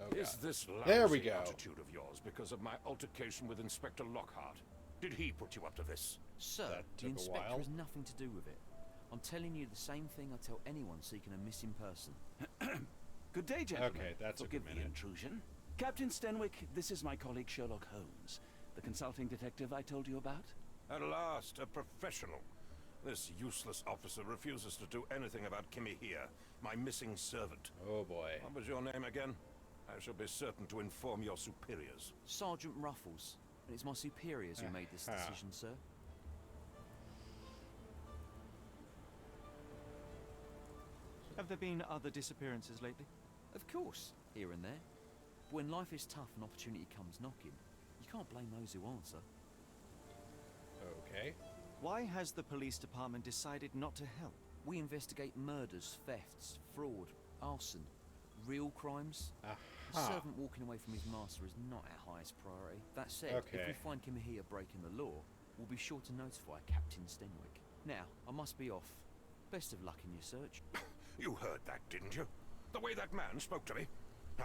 oh, Is God. this There we lousy go. attitude of yours because of my altercation with Inspector Lockhart? Did he put you up to this? Sir, That the took a inspector while. has nothing to do with it. I'm telling you the same thing I tell anyone seeking a missing person. Good day, gentlemen. Okay, that took a Forgive the minute. intrusion. Captain Stenwick, this is my colleague Sherlock Holmes, the consulting detective I told you about. At last, a professional. This useless officer refuses to do anything about Kimmy here, my missing servant. Oh boy. What was your name again? I shall be certain to inform your superiors. Sergeant Ruffles. And it's my superiors who made this Aha. decision, sir. Have there been other disappearances lately? Of course, here and there. But when life is tough and opportunity comes knocking, you can't blame those who answer. Okay. Why has the police department decided not to help? We investigate murders, thefts, fraud, arson, real crimes. A Aha. servant walking away from his master is not our highest priority. That said, if Okay. we find Kimahia breaking the law, we'll be sure to notify Captain Stenwick. Now, I must be off. Best of luck in your search. You heard that, didn't you? The way that man spoke to me.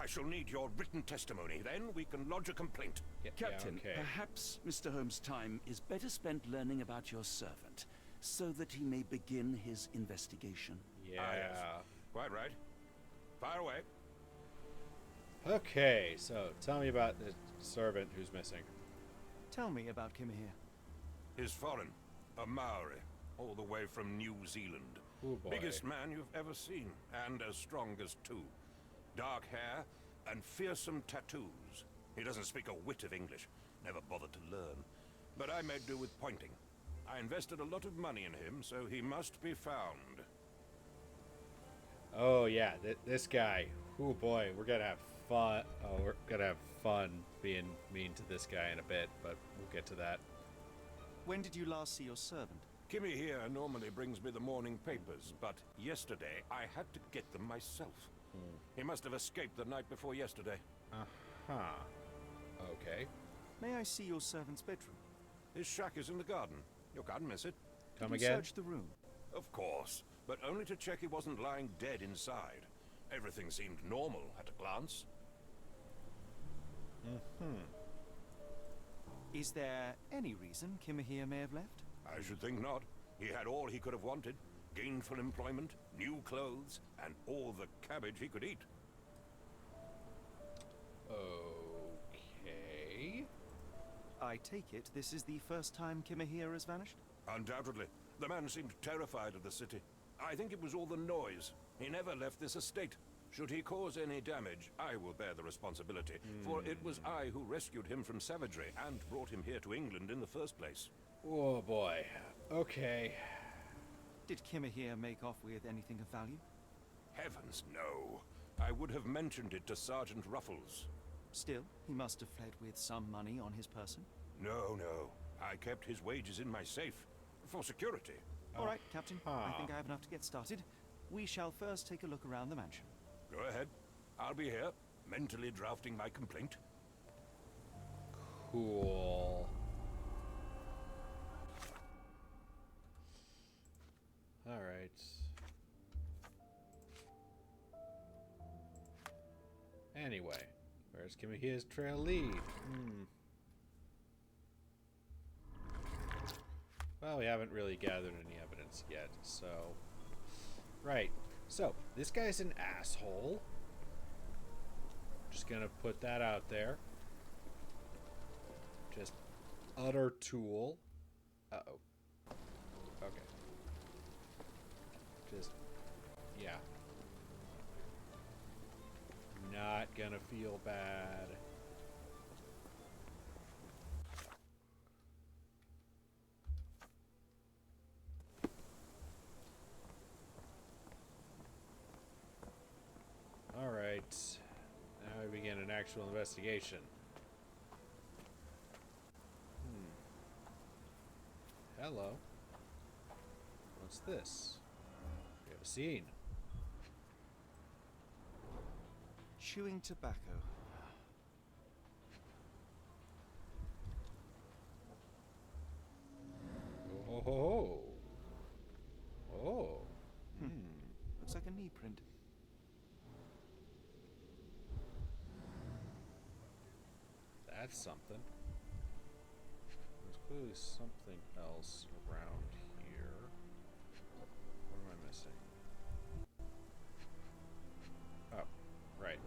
I shall need your written testimony, then we can lodge a complaint. Captain, yeah, okay. perhaps Mr. Holmes' time is better spent learning about your servant, so that he may begin his investigation. Yeah. Ah, yes. Quite right. Fire away. Okay, so tell me about the servant who's missing. Tell me about Kimahir. He's foreign. A Maori. All the way from New Zealand. Oh boy. Biggest man you've ever seen, and as strong as two. Dark hair and fearsome tattoos. He doesn't speak a whit of English. Never bothered to learn. But I made do with pointing. I invested a lot of money in him, so he must be found. Oh yeah, this guy. Oh boy, we're gonna have fun. Oh, we're gonna have fun being mean to this guy in a bit, but we'll get to that. When did you last see your servant? Kimmy here normally brings me the morning papers, but yesterday I had to get them myself. He must have escaped the night before yesterday. Huh. Okay. May I see your servant's bedroom? His shack is in the garden. You can't miss it. Come Did you again? search the room? Of course, but only to check he wasn't lying dead inside. Everything seemed normal at a glance. Is there any reason Kimahir may have left? I should think not. He had all he could have wanted. Gainful employment, new clothes, and all the cabbage he could eat. Okay. I take it this is the first time Kimahir has vanished? Undoubtedly. The man seemed terrified of the city. I think it was all the noise. He never left this estate. Should he cause any damage, I will bear the responsibility, for it was I who rescued him from savagery and brought him here to England in the first place. Oh boy. Okay. Did Kimahir make off with anything of value? Heavens, no. I would have mentioned it to Sergeant Ruffles. Still, he must have fled with some money on his person. No, no. I kept his wages in my safe. For security. All right, Captain. I Aha. think I have enough to get started. We shall first take a look around the mansion. Go ahead. I'll be here, mentally drafting my complaint. Cool. All right. Anyway, where's Kimahir's trail lead? Well, we haven't really gathered any evidence yet, so... Right. So, this guy's an asshole. Just gonna put that out there. Just utter tool. Uh-oh. Okay. Just, yeah. Not gonna feel bad. Alright. Now we begin an actual investigation. Hello. What's this? We have a scene. Chewing tobacco. Oh ho ho. Oh. Looks like a knee print. That's something. There's clearly something else around here. What am I missing? Oh, right.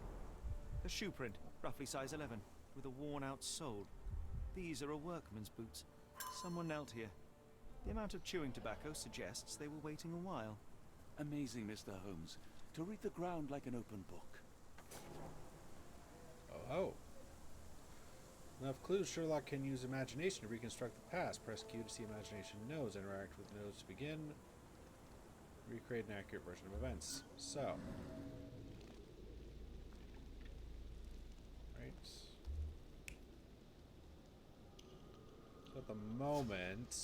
A shoe print, roughly size 11, with a worn-out sole. These are a workman's boots. Someone knelt here. The amount of chewing tobacco suggests they were waiting a while. Amazing, Mr. Holmes. To read the ground like an open book. Oh. Enough clues. Sherlock can use imagination to reconstruct the past. Press Q to see imagination nodes. Interact with nodes to begin. Recreate an accurate version of events. So. Right. So at the moment,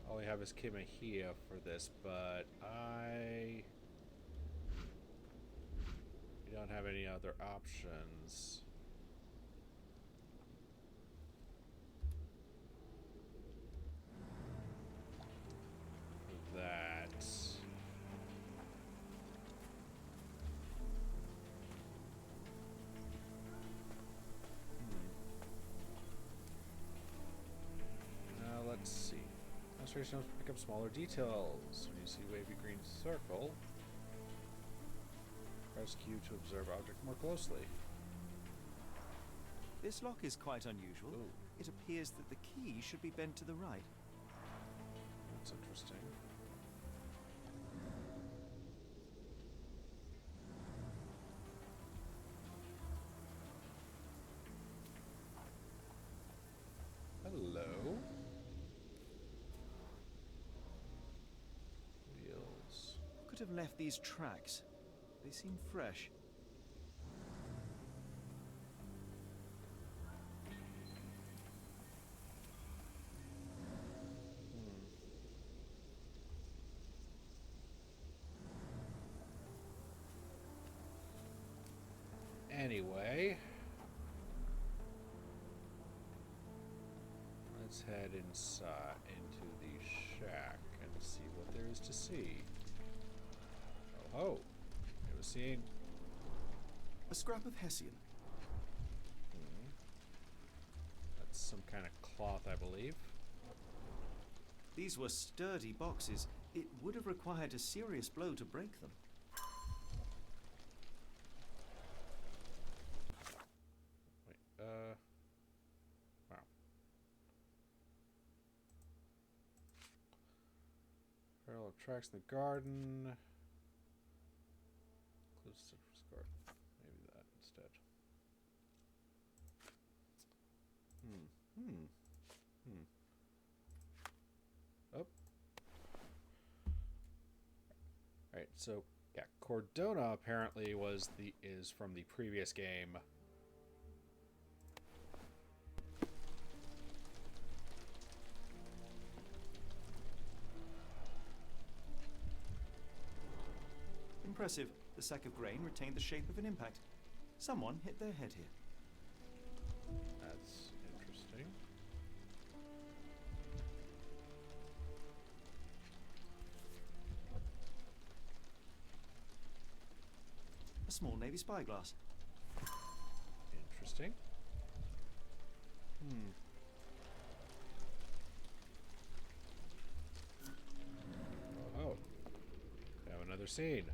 all we have is Kima here for this, but we don't have any other options. That. Now let's see. Illustration helps pick up smaller details. When you see wavy green circle, press Q to observe object more closely. This lock is quite unusual. Ooh. It appears that the key should be bent to the right. That's interesting. Hello. Wheels. Who could have left these tracks? They seem fresh. Anyway, let's head inside into the shack and see what there is to see. Oh ho! We have a scene. A scrap of Hessian. That's some kind of cloth, I believe. These were sturdy boxes. It would have required a serious blow to break them. Wait, wow. Barrel of tracks in the garden. Close citrus garden. Maybe that instead. Oh. Alright, so yeah, Cordona apparently is from the previous game. Impressive. The sack of grain retained the shape of an impact. Someone hit their head here. That's interesting. A small navy spyglass. Interesting. Oh. We have another scene.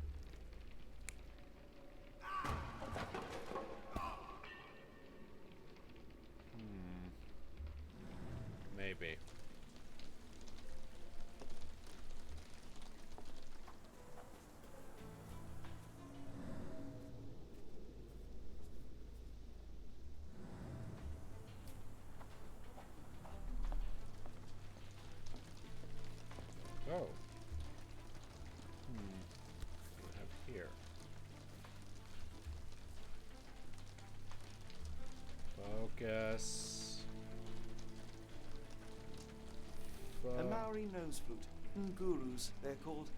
guess. A Maori nose flute. Ngurus, they're called.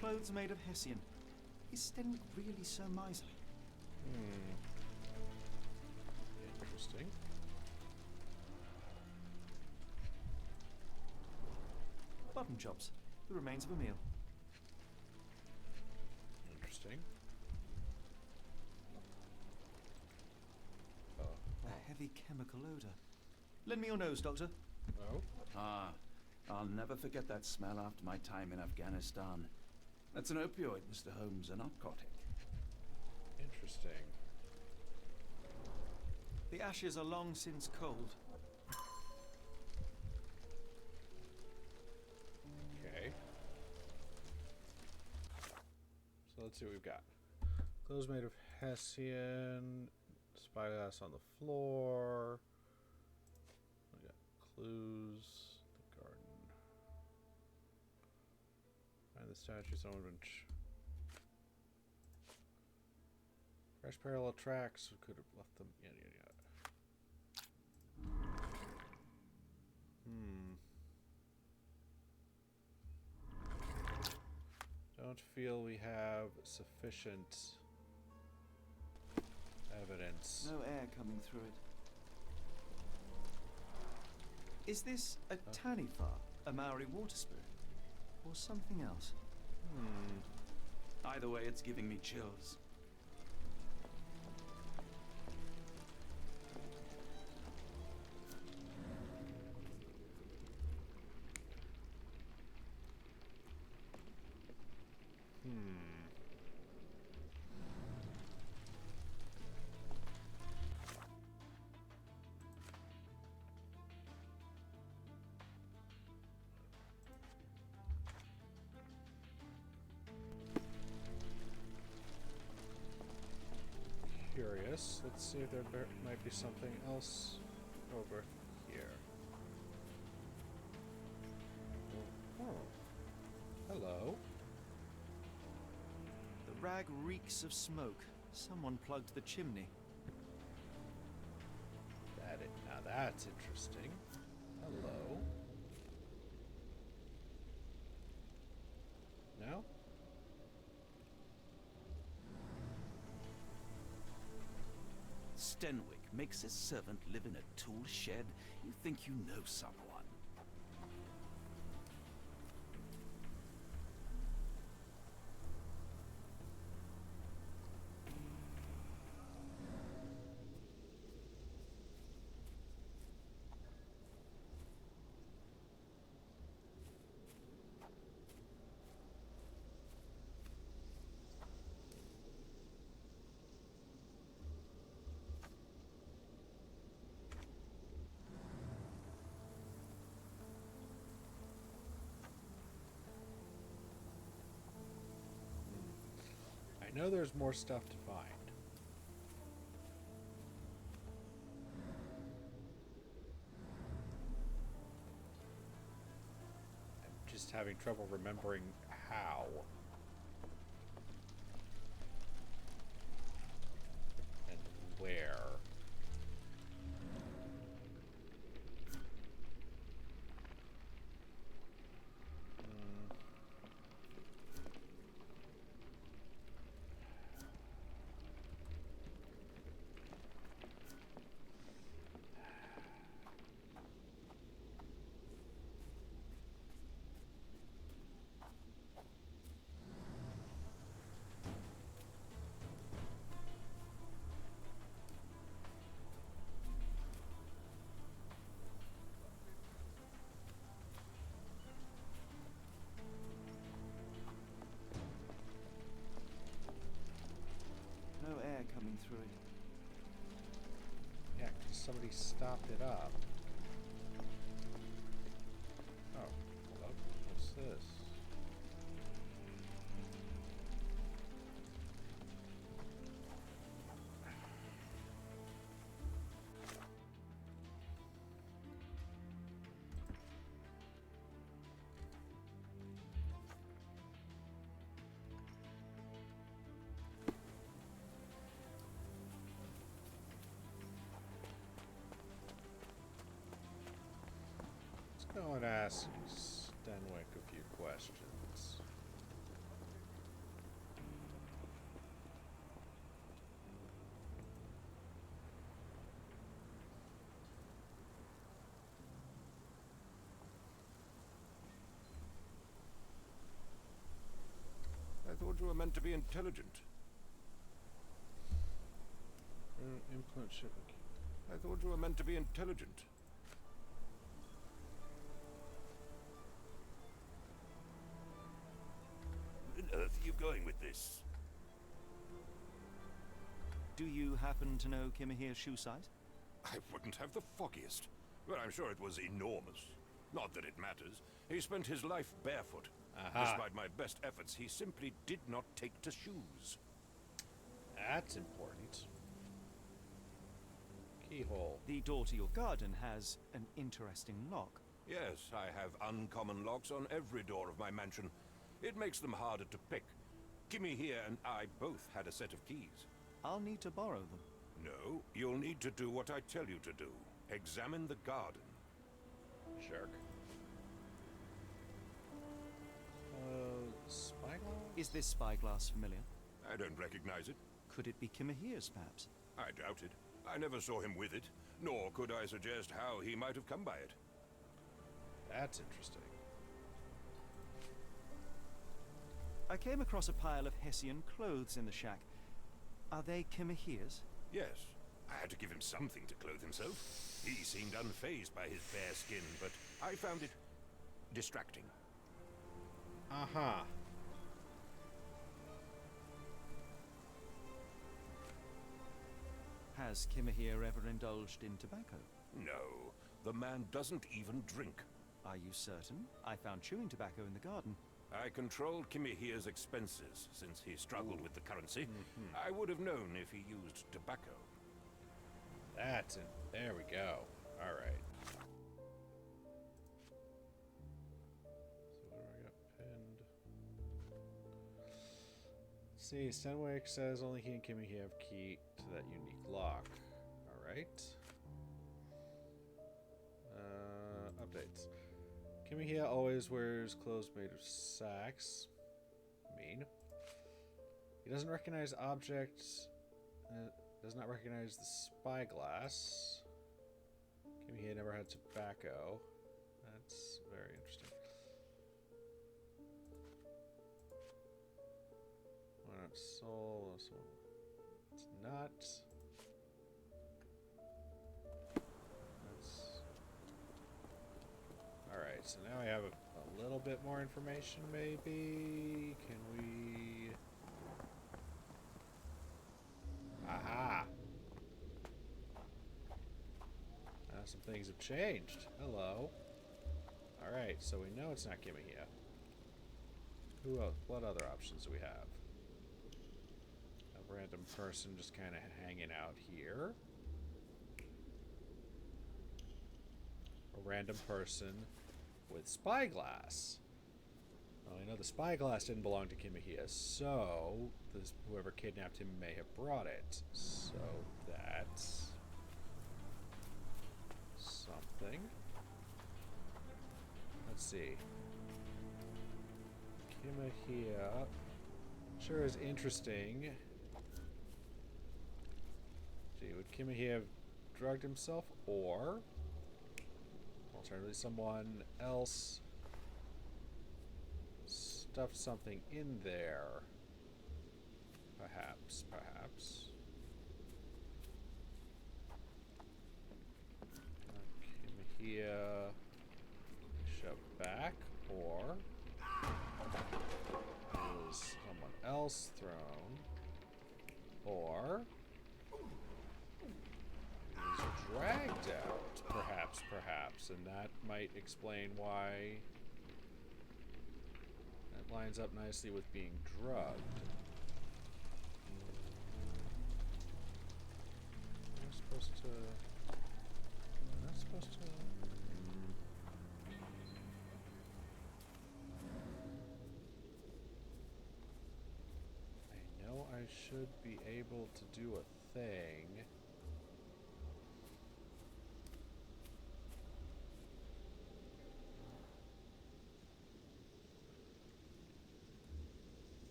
Clothes made of Hessian. Is Stenwick really so miserly? Interesting. Button chops. The remains of a meal. Interesting. A heavy chemical odor. Lend me your nose, Doctor. Oh. Ah, I'll never forget that smell after my time in Afghanistan. That's an opioid, Mr. Holmes, a narcotic. Interesting. The ashes are long since cold. Okay. So let's see what we've got. Clothes made of Hessian. Spyglass on the floor. We got clues. The garden. Find the statues on bench. Fresh parallel tracks. We could have left them. Yada yada yada. Don't feel we have sufficient evidence. No air coming through it. Is this a taniwha, a Maori water spirit, or something else? Either way, it's giving me chills. Curious. Let's see if there might be something else over here. Oh. Hello. The rag reeks of smoke. Someone plugged the chimney. Now that's interesting. Hello. No? Stenwick makes his servant live in a tool shed? You think you know someone? I know there's more stuff to find. I'm just having trouble remembering how. And where. No air coming through it. Yeah, 'cause somebody stopped it up. Oh, hello. What's this? go and ask Stenwick a few questions. I thought you were meant to be intelligent. Implant ship. I thought you were meant to be intelligent. Where on earth are you going with this? Do you happen to know Kimahir's shoe size? I wouldn't have the foggiest. But I'm sure it was enormous. Not that it matters. He spent his life barefoot. Despite my best efforts, he simply did not take to shoes. That's important. Keyhole. The door to your garden has an interesting lock. Yes, I have uncommon locks on every door of my mansion. It makes them harder to pick. Kimmy here and I both had a set of keys. I'll need to borrow them. No, you'll need to do what I tell you to do. Examine the garden. Jerk. Spyglass? Is this spyglass familiar? I don't recognize it. Could it be Kimahir's, perhaps? I doubt it. I never saw him with it, nor could I suggest how he might have come by it. That's interesting. I came across a pile of Hessian clothes in the shack. Are they Kimahir's? Yes, I had to give him something to clothe himself. He seemed unfazed by his bare skin, but I found it distracting. Uh-huh. Has Kimahir ever indulged in tobacco? No, the man doesn't even drink. Are you certain? I found chewing tobacco in the garden. I controlled Kimahir's expenses since he struggled with the currency. I would have known if he used tobacco. That's it. There we go. All right. So where do I got pinned? Let's see, Stenwick says only he and Kimmy have key to that unique lock. All right. Updates. Kimmy here always wears clothes made of sacks. Mean. He doesn't recognize objects. Does not recognize the spyglass. Kimmy here never had tobacco. That's very interesting. Why not soul? It's not. Alright, so now we have a little bit more information, maybe. Can we... Aha! Now some things have changed. Hello. Alright, so we know it's not Kimmy here. Who else? What other options do we have? A random person just kind of hanging out here. A random person with spyglass. Well, I know the spyglass didn't belong to Kimahia, so whoever kidnapped him may have brought it. So that's something. Let's see. Kimahia sure is interesting. Gee, would Kimahia have drugged himself, or alternatively someone else stuffed something in there? Perhaps. Kimahia shoved back, or is someone else thrown, or is dragged out, perhaps, and that might explain why that lines up nicely with being drugged. Am I supposed to... I'm not supposed to... I know I should be able to do a thing.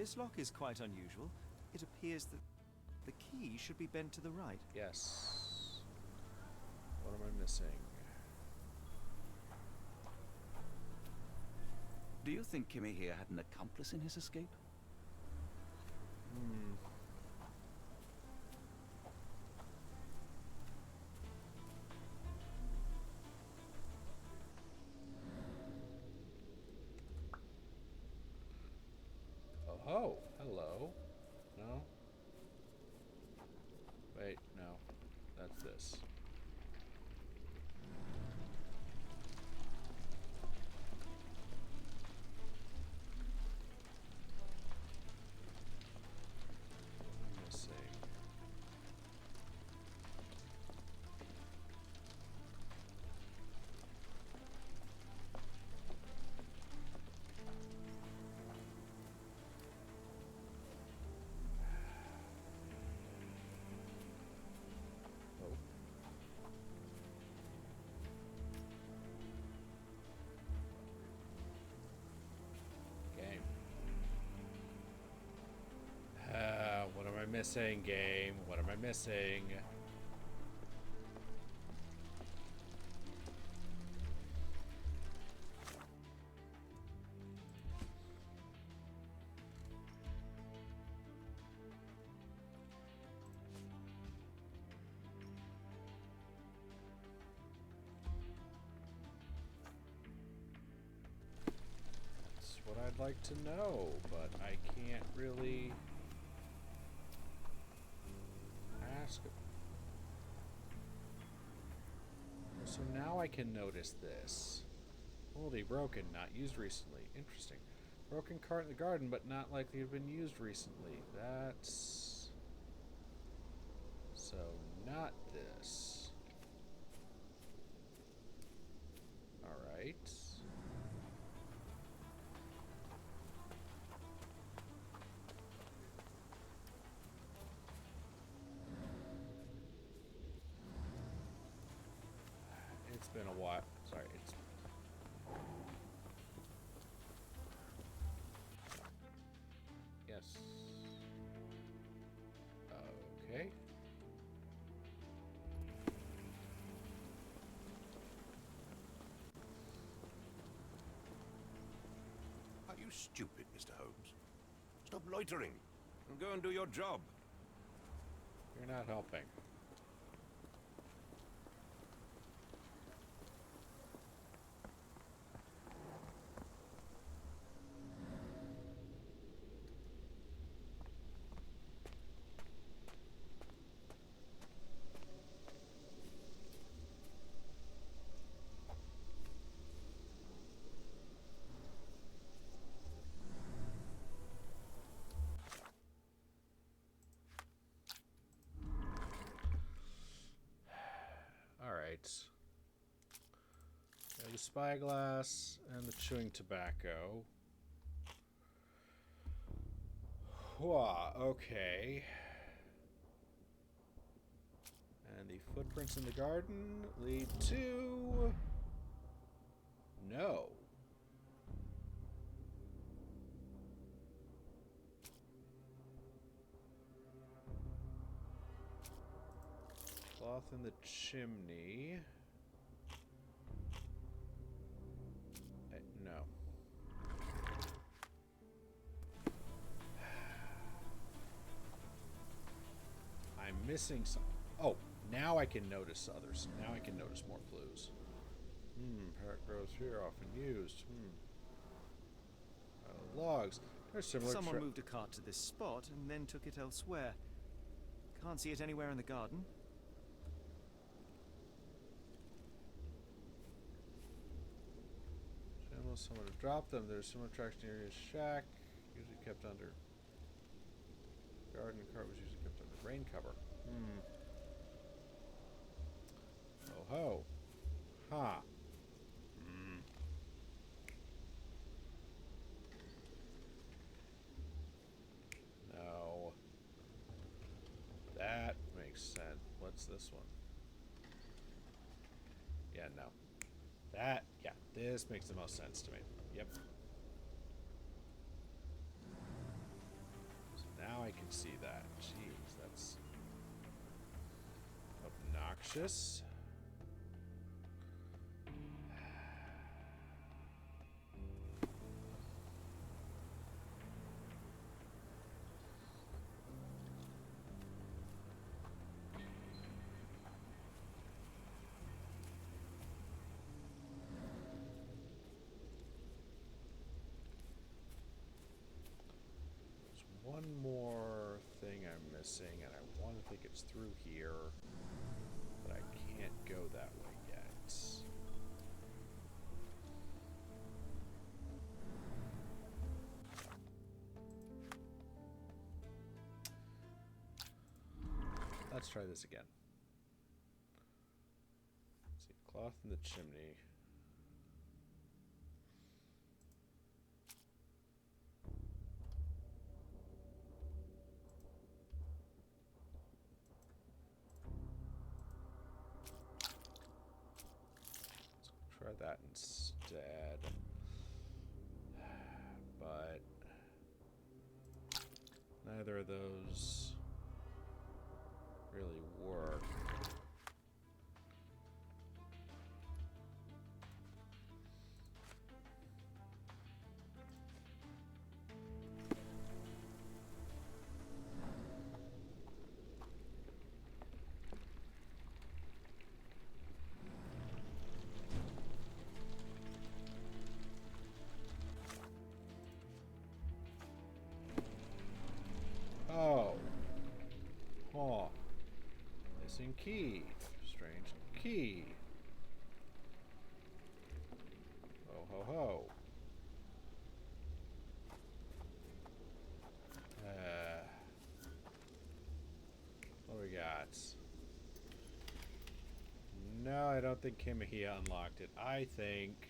This lock is quite unusual. It appears that the key should be bent to the right. Yes. What am I missing? Do you think Kimmy here had an accomplice in his escape? Oh, hello. No? Wait, no. That's this. What am I missing? Oh. Game. What am I missing, game? What am I missing? That's what I'd like to know, but I can't really ask. So now I can notice this. Moldy, broken, not used recently. Interesting. Broken cart in the garden, but not likely to have been used recently. That's... So, not this. Alright. It's been a while. Sorry, it's... Yes. Okay. Are you stupid, Mr. Holmes? Stop loitering and go and do your job. You're not helping. Alright. The spyglass and the chewing tobacco. Whoa, okay. And the footprints in the garden lead to... No. Cloth in the chimney. No. I'm missing some. Oh, now I can notice others. Now I can notice more clues. Parrot grows here, often used. Logs. They're similar. Someone moved a cart to this spot and then took it elsewhere. Can't see it anywhere in the garden. Someone to drop them. There's similar tracks near his shack. Usually kept under. Garden cart was usually kept under rain cover. Oh ho. Ha. No. That makes sense. What's this one? Yeah, no. That, yeah, this makes the most sense to me. Yep. I can see that. Jeez, that's obnoxious. One more thing I'm missing, and I want to think it's through here, but I can't go that way yet. Let's try this again. Let's see, cloth in the chimney. Try that instead. But neither of those really work. Oh. Huh. Missing key. Strange key. Ho ho ho. What we got? No, I don't think Kimahia unlocked it. I think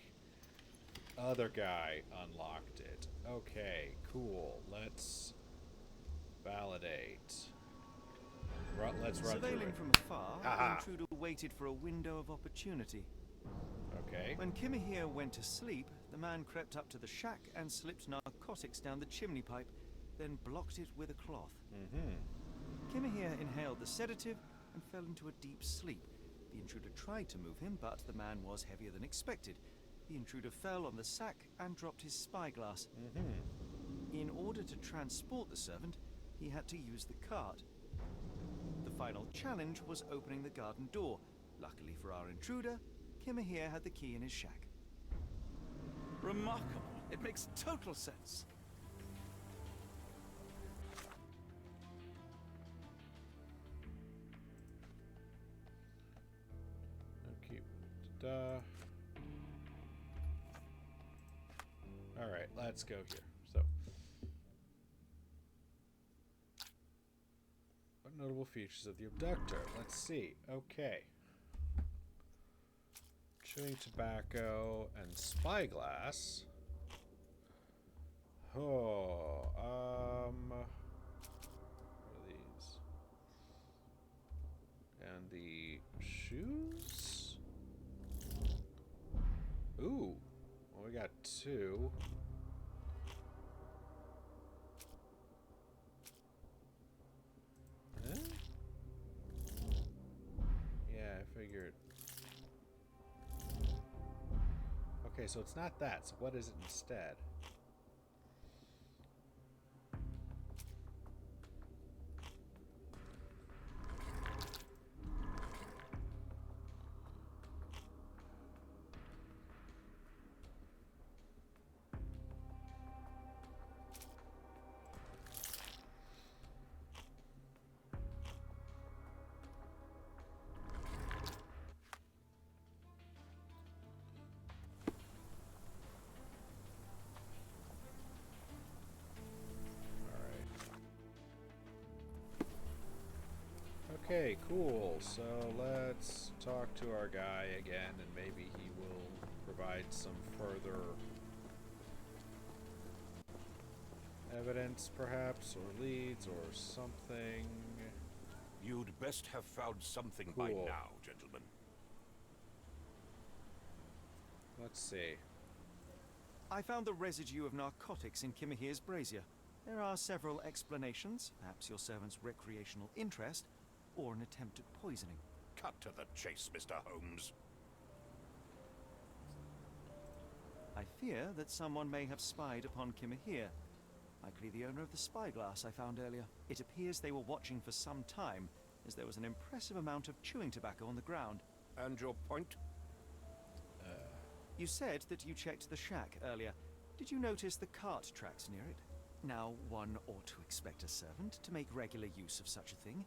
other guy unlocked it. Okay, cool. Let's validate. Let's run through Surveilling it. from afar, Aha. the intruder waited for a window of opportunity. Okay. When Kimahia went to sleep, the man crept up to the shack and slipped narcotics down the chimney pipe, then blocked it with a cloth. Kimahia inhaled the sedative and fell into a deep sleep. The intruder tried to move him, but the man was heavier than expected. The intruder fell on the sack and dropped his spyglass. In order to transport the servant, he had to use the cart. The final challenge was opening the garden door. Luckily for our intruder, Kimahia had the key in his shack. Remarkable. It makes total sense. Okay. All right, let's go here. So, what notable features of the abductor? Let's see. Okay. Chewing tobacco and spyglass. Oh, what are these? And the shoes? Ooh, well, we got two. Huh? Yeah, I figured. Okay, so it's not that. So what is it instead? Okay, cool. So let's talk to our guy again, and maybe he will provide some further evidence, perhaps, or leads, or something. You'd best have found something by Cool. now, gentlemen. Let's see. I found the residue of narcotics in Kimahia's brazier. There are several explanations, perhaps your servant's recreational interest, or an attempt at poisoning. Cut to the chase, Mr. Holmes. I fear that someone may have spied upon Kimahir, likely the owner of the spyglass I found earlier. It appears they were watching for some time, as there was an impressive amount of chewing tobacco on the ground. And your point? You said that you checked the shack earlier. Did you notice the cart tracks near it? Now, one ought to expect a servant to make regular use of such a thing.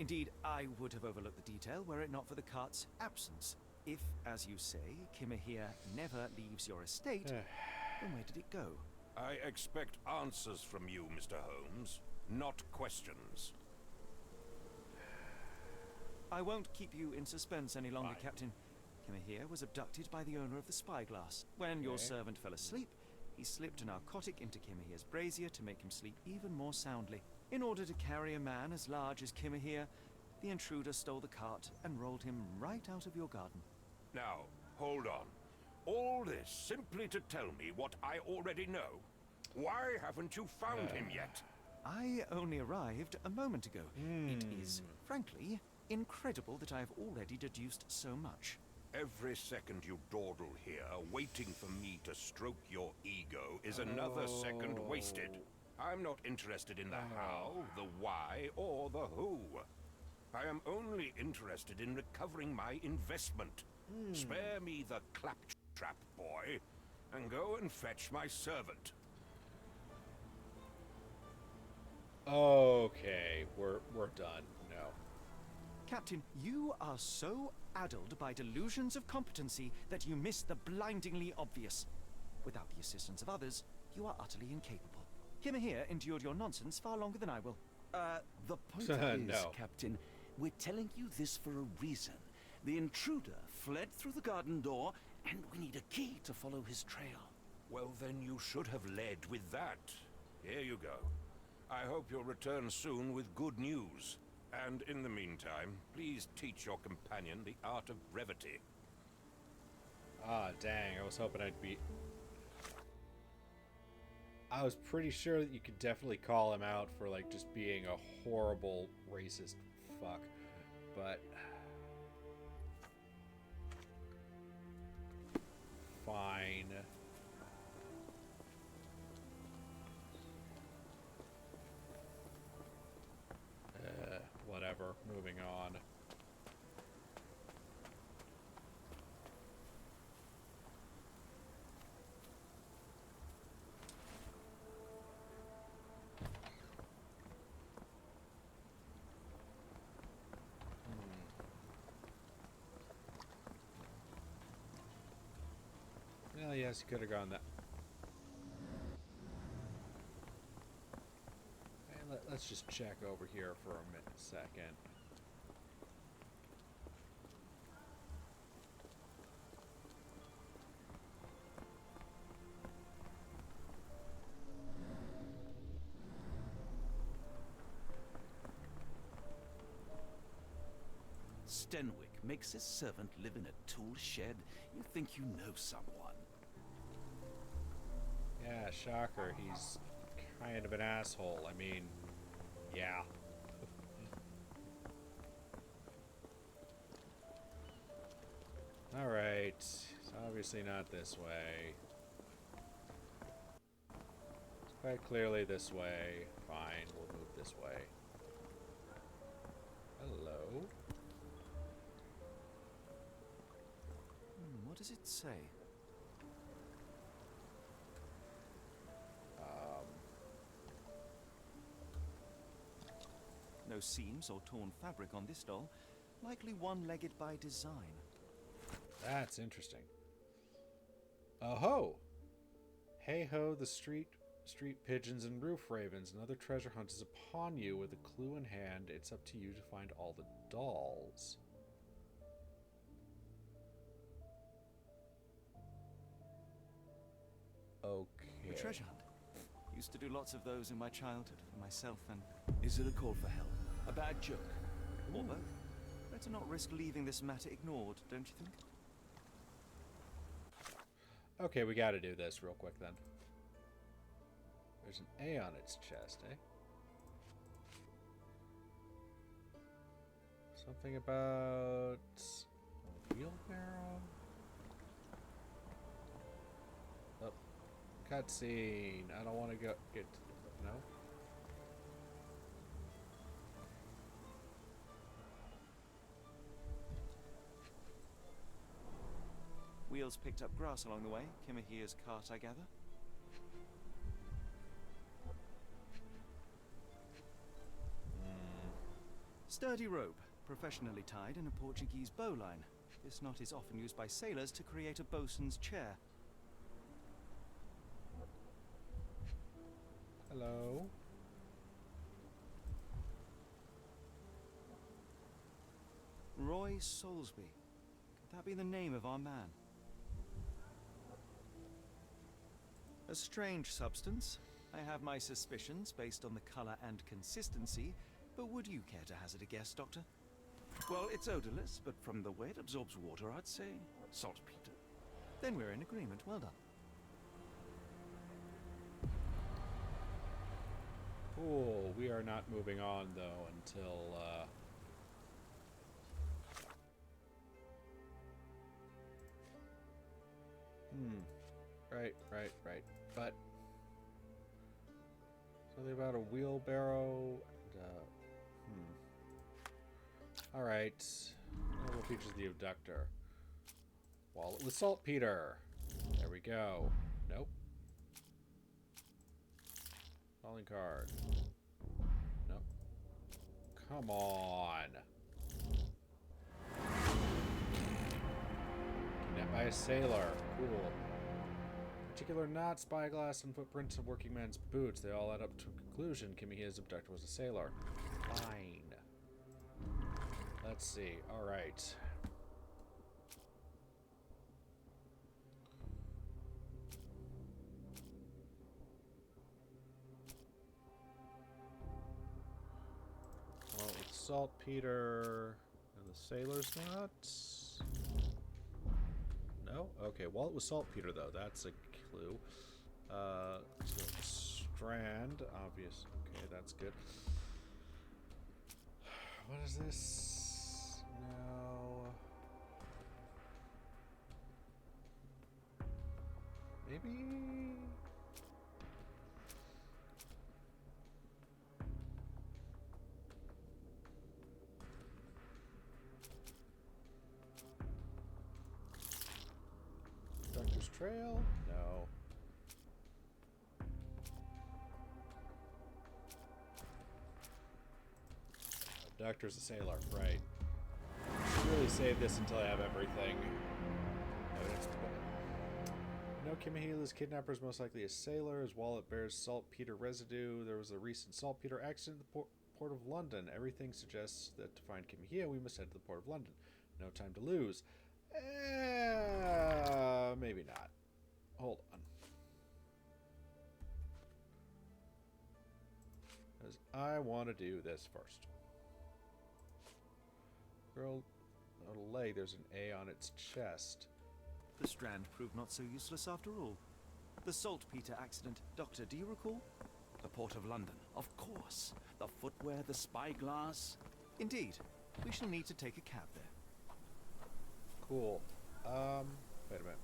Indeed, I would have overlooked the detail were it not for the cart's absence. If, as you say, Kimahir never leaves your estate, then where did it go? I expect answers from you, Mr. Holmes, not questions. I won't keep you in suspense any longer, Fine. Captain. Kimahir was abducted by the owner of the spyglass. When your servant fell asleep, he slipped a narcotic into Kimahir's brazier to make him sleep even more soundly. In order to carry a man as large as Kimahir, the intruder stole the cart and rolled him right out of your garden. Now, hold on. All this simply to tell me what I already know? Why haven't you found him yet? I only arrived a moment ago. It is, frankly, incredible that I have already deduced so much. Every second you dawdle here, waiting for me to stroke your ego, is another second wasted. I'm not interested in the how, the why, or the who. I am only interested in recovering my investment. Spare me the claptrap, boy, and go and fetch my servant. Okay, we're done. No. Captain, you are so addled by delusions of competency that you miss the blindingly obvious. Without the assistance of others, you are utterly incapable. Kimahir endured your nonsense far longer than I will. The point is, No. Captain, we're telling you this for a reason. The intruder fled through the garden door, and we need a key to follow his trail. Well, then you should have led with that. Here you go. I hope you'll return soon with good news. And in the meantime, please teach your companion the art of brevity. Ah, dang. I was hoping I'd be... I was pretty sure that you could definitely call him out for, like, just being a horrible, racist fuck. But... fine. Whatever. Moving on. Well, yes, you could have gone that. Hey, let's just check over here for a second. Stenwick makes his servant live in a tool shed. You think you know someone. Yeah, shocker. He's kind of an asshole. I mean, yeah. Alright. It's obviously not this way. It's quite clearly this way. Fine, we'll move this way. Hello? What does it say? No seams or torn fabric on this doll. Likely one-legged by design. That's interesting. Oh ho! Hey ho, the street pigeons and roof ravens. Another treasure hunt is upon you. With a clue in hand, it's up to you to find all the dolls. Okay. A treasure hunt. Used to do lots of those in my childhood for myself and... Is it a call for help? A bad joke? or both. Better not risk leaving this matter ignored, don't you think? Okay, we gotta do this real quick then. There's an A on its chest, eh? Something about a wheelbarrow? Oh, cutscene. I don't want to get to the... No? Wheels picked up grass along the way. Kimahia's cart, I gather. Sturdy rope, professionally tied in a Portuguese bowline. This knot is often used by sailors to create a bosun's chair. Hello? Roy Soulsby. Could that be the name of our man? A strange substance. I have my suspicions based on the color and consistency, but would you care to hazard a guess, Doctor? Well, it's odorless, but from the way it absorbs water, I'd say saltpeter. Then we're in agreement. Well done. Cool. We are not moving on, though, until, Right. But... something about a wheelbarrow and, Alright. Normal features of the abductor. Wallet with saltpeter. There we go. Nope. Calling card. Nope. Come on. Kidnapped by a sailor. Cool. Particular knot, spyglass, and footprints of working man's boots. They all add up to a conclusion. Kimihia's abductor was a sailor. Fine. Let's see. Alright. Well, with saltpeter and the sailor's knot. No? Okay, wallet with saltpeter, though. That's a clue. So strand, obvious. Okay, that's good. What is this? No. Maybe... Doctor's Trail? No. Doctor's a sailor, right. Should really save this until I have everything. Evidence to no, Kimihia's kidnapper is most likely a sailor. His wallet bears saltpeter residue. There was a recent saltpeter accident at the port of London. Everything suggests that to find Kimihia, we must head to the port of London. No time to lose. Maybe not. Hold on. Because I want to do this first. Girl, on a leg, there's an A on its chest. The strand proved not so useless after all. The saltpeter accident. Doctor, do you recall? The Port of London, of course. The footwear, the spyglass. Indeed. We shall need to take a cab there. Cool. Wait a minute.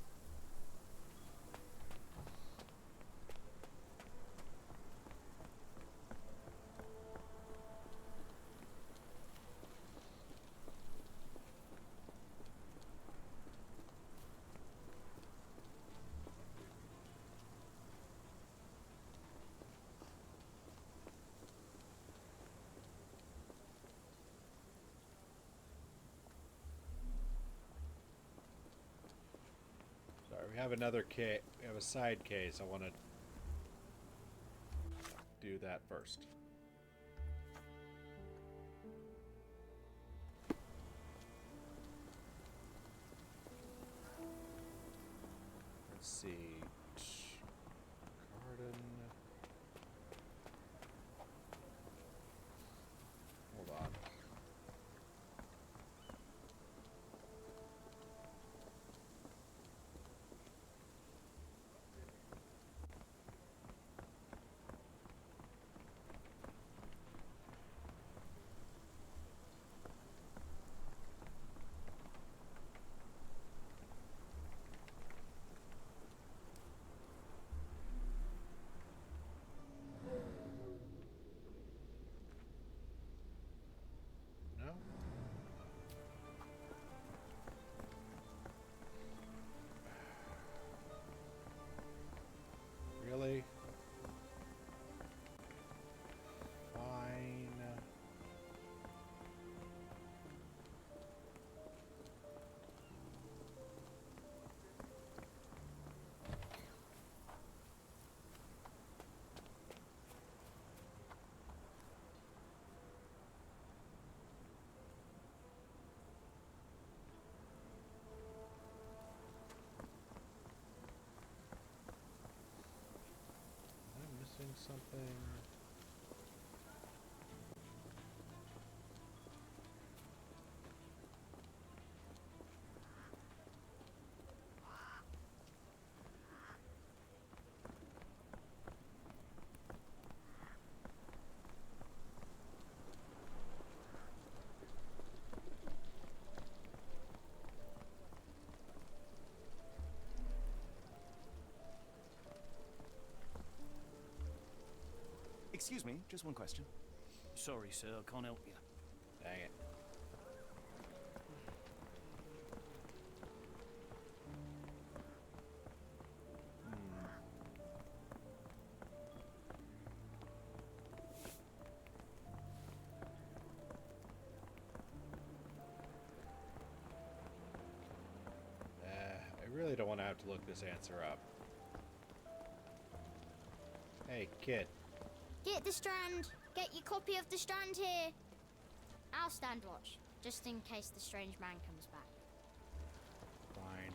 We have another case. We have a side case. I want to do that first. Let's see. Garden. Hold on. Excuse me, just one question. Sorry, sir, I can't help you. Dang it. I really don't want to have to look this answer up. Hey, kid. Get the Strand. Get your copy of the Strand here. I'll stand watch, just in case the strange man comes back. Fine.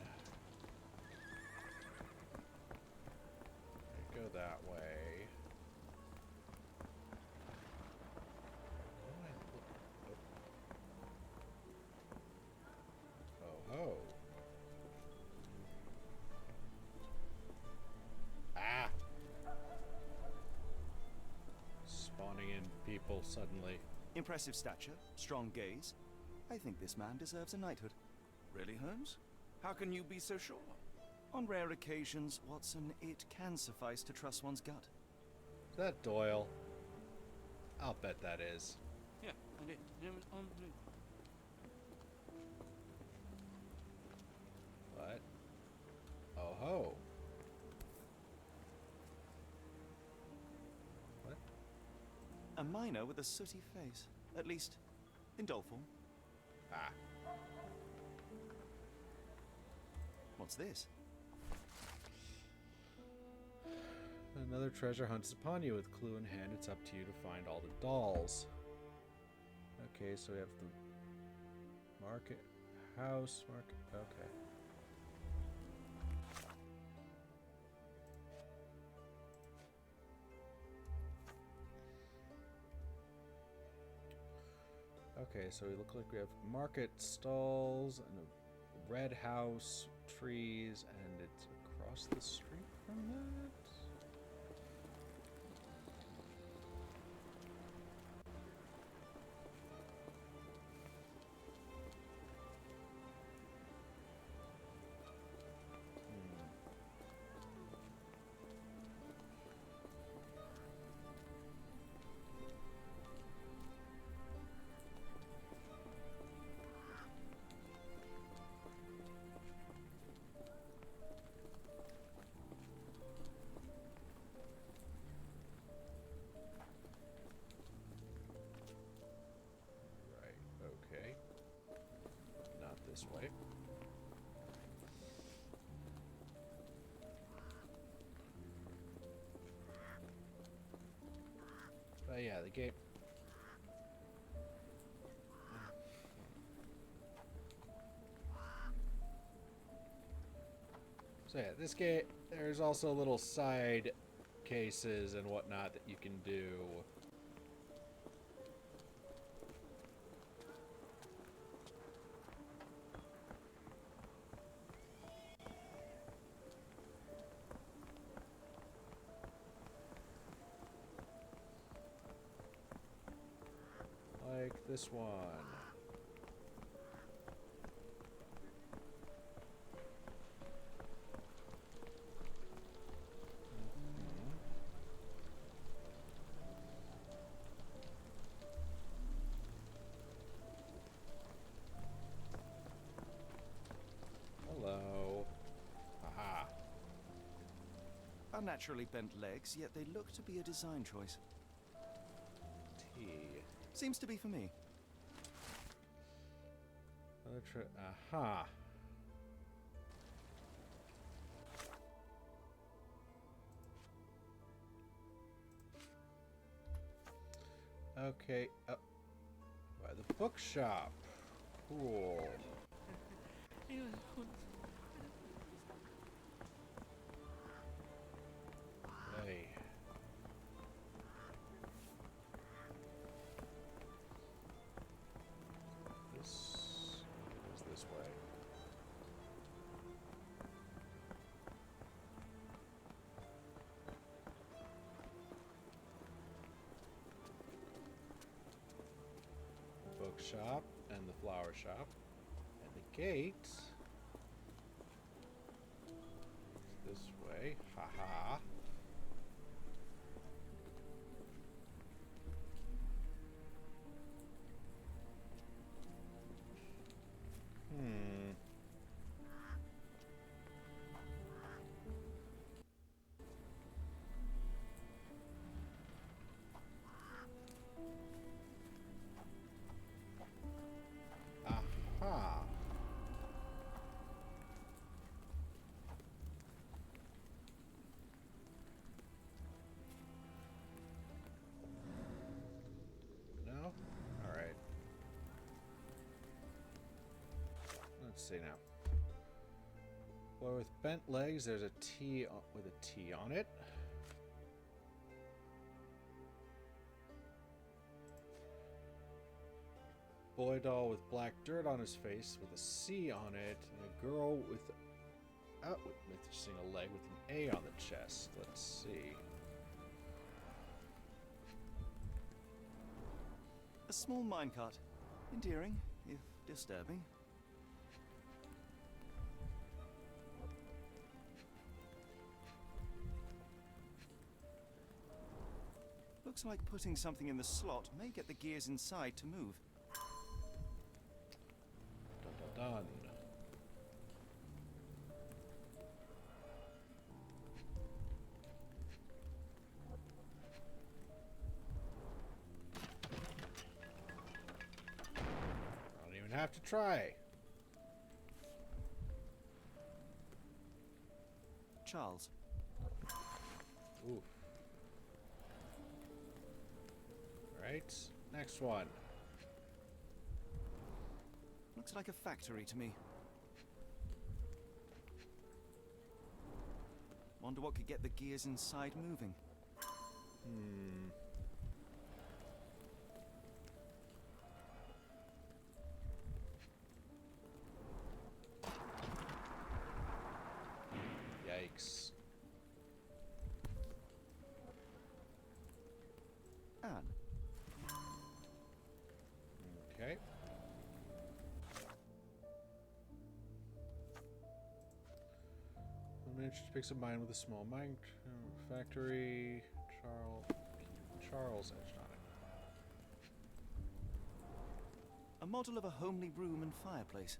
Okay, go that way. Oh ho. Ah! Spawning in people suddenly. Impressive stature, strong gaze. I think this man deserves a knighthood. Really, Holmes? How can you be so sure? On rare occasions, Watson, it can suffice to trust one's gut. Is that Doyle? I'll bet that is. Yeah, and it was on blue. What? Oh ho. What? A miner with a sooty face. At least, in doll form. Ah. What's this? Another treasure hunt is upon you. With clue in hand, it's up to you to find all the dolls. Okay, so we have the market, house, market. Okay. Okay, so we look like we have market stalls and a red house, trees, and it's across the street from that. Okay. Not this way. But yeah, the gate. So yeah, this gate, there's also little side cases and whatnot that you can do. Like this one. Hello. Aha. Unnaturally bent legs, yet they look to be a design choice. T. Seems to be for me. Aha. Okay. By the bookshop. Cool. Hey. This is this way. The bookshop and the flower shop and the gate. This way. Haha. say now? Boy with bent legs, there's a T with a T on it. Boy doll with black dirt on his face with a C on it, and a girl missing a leg with an A on the chest. Let's see. A small minecart. Endearing, if disturbing. Looks like putting something in the slot may get the gears inside to move. Dun, dun, dun. I don't even have to try. Charles. Oof. Right, next one. Looks like a factory to me. Wonder what could get the gears inside moving. Yikes. Anne. Okay. Managed to pick some mine with a small mine factory. Charles etched on it. A model of a homely room and fireplace.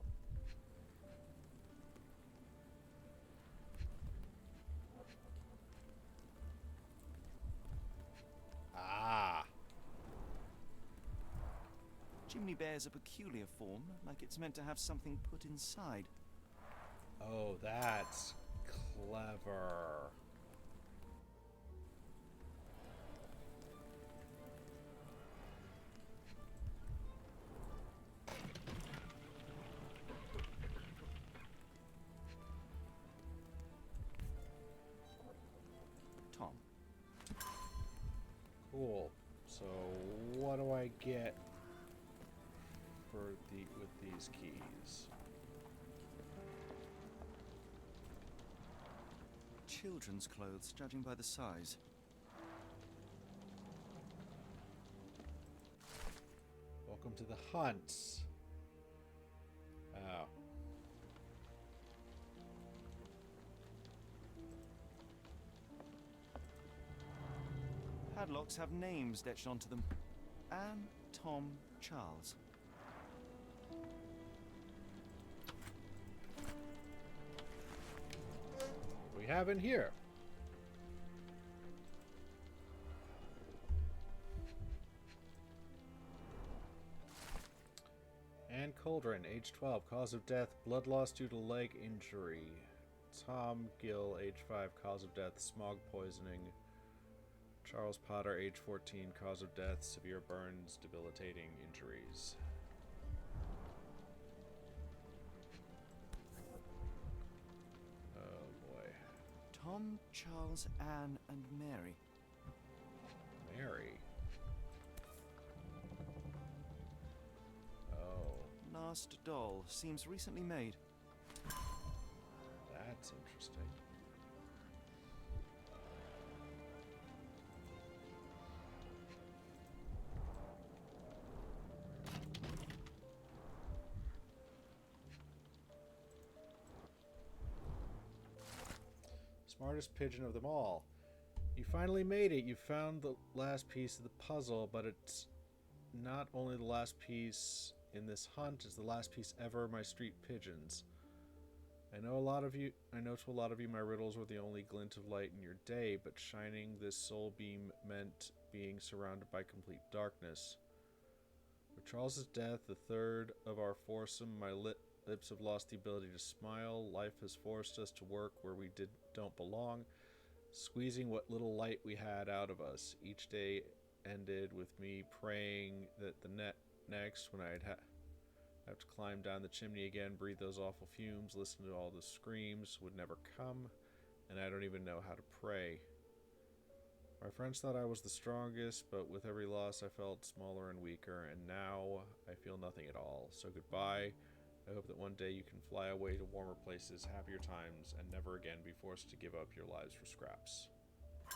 Ah. Chimney bears a peculiar form, like it's meant to have something put inside. Oh, that's clever. Tom. Cool. So, what do I get with these keys? Children's clothes, judging by the size. Welcome to the hunt. Oh. Padlocks have names etched onto them. Anne, Tom, Charles. What do we have in here? Anne Coldren, age 12, cause of death, blood loss due to leg injury. Tom Gill, age 5, cause of death, smog poisoning. Charles Potter, age 14, cause of death, severe burns, debilitating injuries. Oh boy. Tom, Charles, Anne, and Mary. Mary? Oh, Last doll seems recently made. that's interesting. Smartest pigeon of them all. You finally made it. You found the last piece of the puzzle, but it's not only the last piece in this hunt, it's the last piece ever, my street pigeons. I know to a lot of you my riddles were the only glint of light in your day, but shining this soul beam meant being surrounded by complete darkness. With Charles's death, the third of our foursome, my lips have lost the ability to smile. Life has forced us to work where we don't belong, squeezing what little light we had out of us. Each day ended with me praying that the next, when I'd I have to climb down the chimney again, breathe those awful fumes, listen to all the screams, would never come, and I don't even know how to pray. My friends thought I was the strongest, but with every loss I felt smaller and weaker, and now I feel nothing at all. So goodbye. I hope that one day you can fly away to warmer places, happier times, and never again be forced to give up your lives for scraps.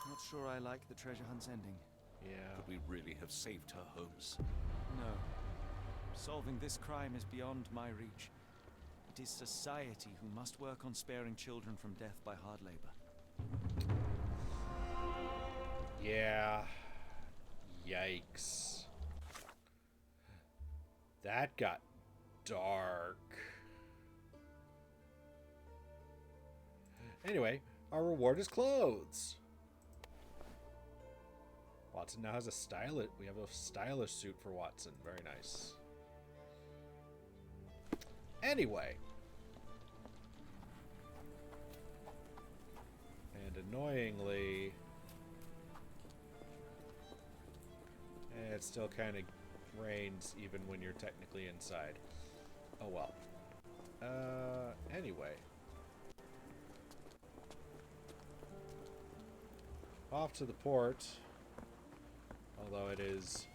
Not sure I like the treasure hunt's ending. Yeah. Could we really have saved her, Holmes? No. Solving this crime is beyond my reach. It is society who must work on sparing children from death by hard labor. Yeah. Yikes. That got dark. Anyway, our reward is clothes. Watson now has a stylish. We have a stylish suit for Watson. Very nice. Anyway. And annoyingly, it still kind of rains even when you're technically inside. Oh well. Anyway. Off to the port. Although it is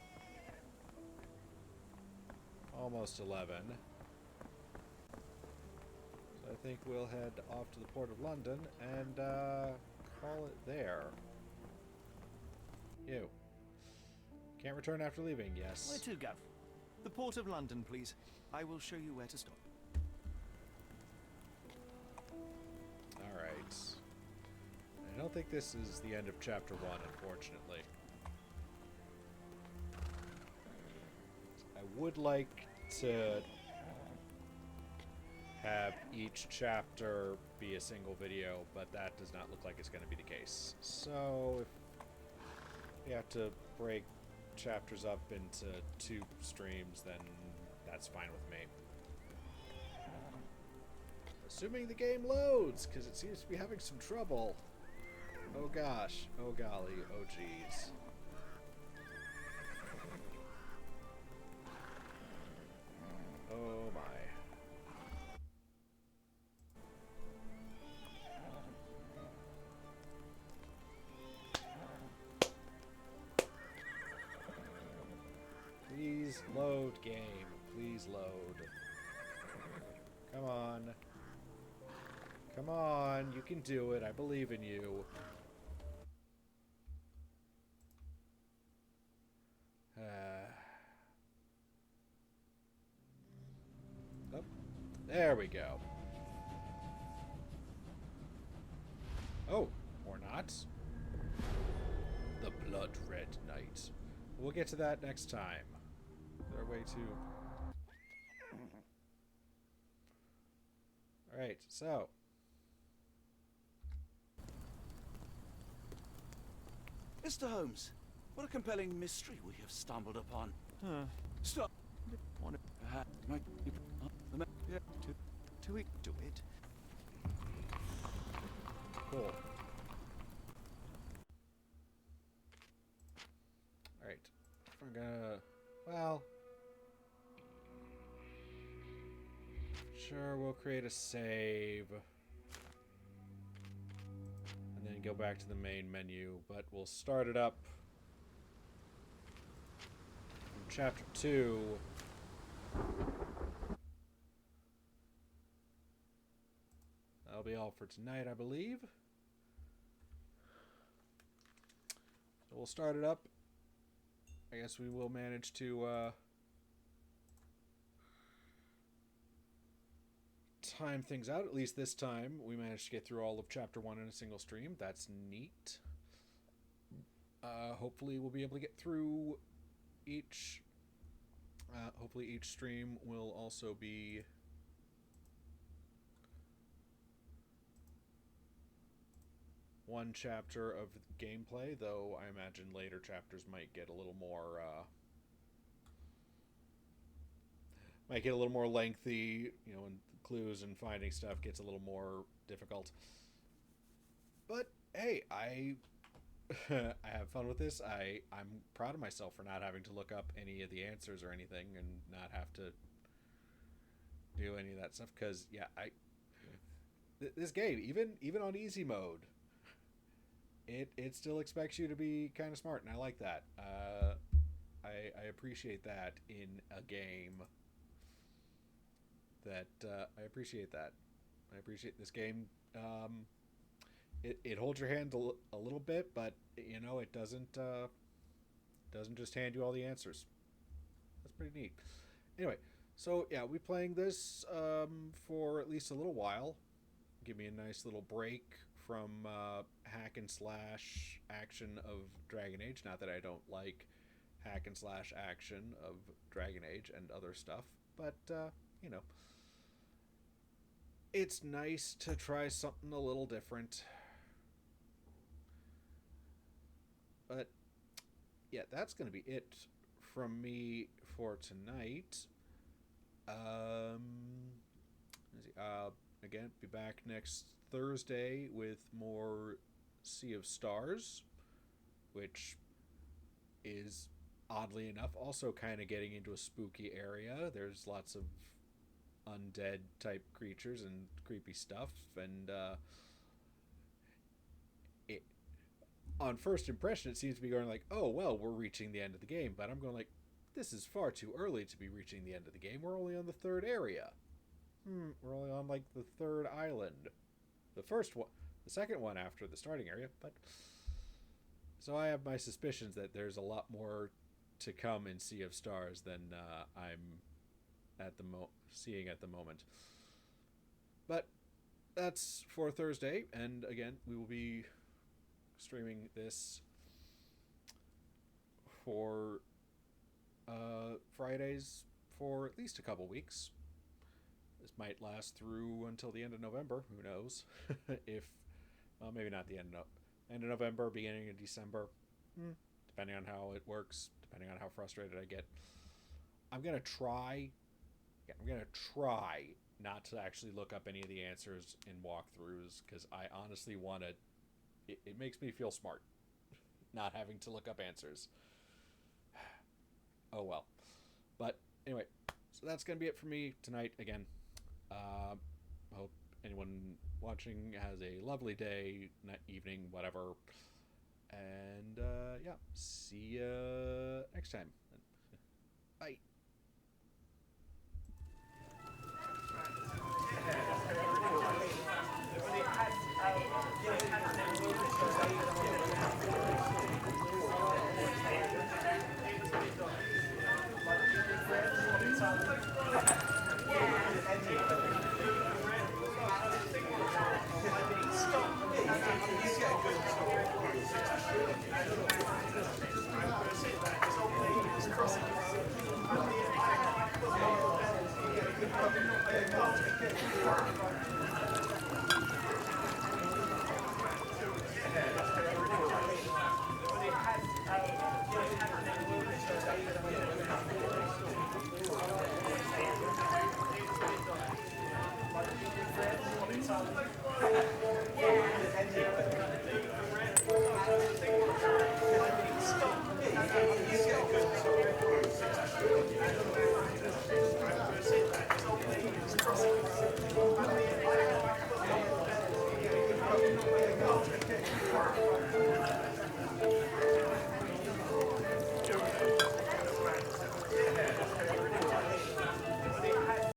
almost 11. So I think we'll head off to the port of London and call it there. You. Can't return after leaving, yes. Where to, Gav? The port of London, please. I will show you where to stop. Alright. I don't think this is the end of chapter 1, unfortunately. I would like to have each chapter be a single video, but that does not look like it's going to be the case. So, if we have to break chapters up into 2 streams, then that's fine with me. Assuming the game loads, because it seems to be having some trouble. Oh gosh, oh golly, oh geez. Oh my. Please load, game. Please load. Come on. Come on, you can do it. I believe in you. Oh, there we go. Oh, or not. The Blood Red Knight. We'll get to that next time. Is there a way to... Alright, so... Mr. Holmes, what a compelling mystery we have stumbled upon. Stop. Want to it, do it. Cool. Alright. We're gonna... Well... Sure, we'll create a save. And then go back to the main menu. But we'll start it up from chapter 2. That'll be all for tonight, I believe. So we'll start it up. I guess we will manage to time things out. At least this time we managed to get through all of chapter 1 in a single stream. That's neat. Hopefully we'll be able to get through each... hopefully each stream will also be... one chapter of gameplay, though I imagine later chapters might get a little more lengthy, you know, and clues and finding stuff gets a little more difficult. But hey, I have fun with this. I'm proud of myself for not having to look up any of the answers or anything and not have to do any of that stuff because yeah, this game even on easy mode, it still expects you to be kind of smart, and I like that. I appreciate that in a game. I appreciate that. I appreciate this game. It holds your hand a little bit, but you know it doesn't just hand you all the answers. That's pretty neat. Anyway, so yeah, we playing this for at least a little while. Give me a nice little break from hack and slash action of Dragon Age. Not that I don't like hack and slash action of Dragon Age and other stuff, but you know, it's nice to try something a little different. But yeah, that's gonna be it from me for tonight. Again, be back next Thursday with more Sea of Stars, which is oddly enough also kind of getting into a spooky area. There's lots of undead type creatures and creepy stuff, and on first impression it seems to be going like, oh well, we're reaching the end of the game, but I'm going like, this is far too early to be reaching the end of the game. We're only on the third area. We're only on like the third island. The second one after the starting area, but so I have my suspicions that there's a lot more to come in Sea of Stars than I'm seeing at the moment. But that's for Thursday, and again, we will be streaming this for Fridays for at least a couple weeks. This might last through until the end of November. Who knows? Well, maybe not the end of November, beginning of December. Depending on how it works, depending on how frustrated I get. I'm gonna try not to actually look up any of the answers in walkthroughs, because I honestly want to. It makes me feel smart, not having to look up answers. Oh well. But anyway, so that's gonna be it for me tonight. Again, hope anyone watching has a lovely day, night, evening, whatever. And yeah, see you next time. Bye. Sorry.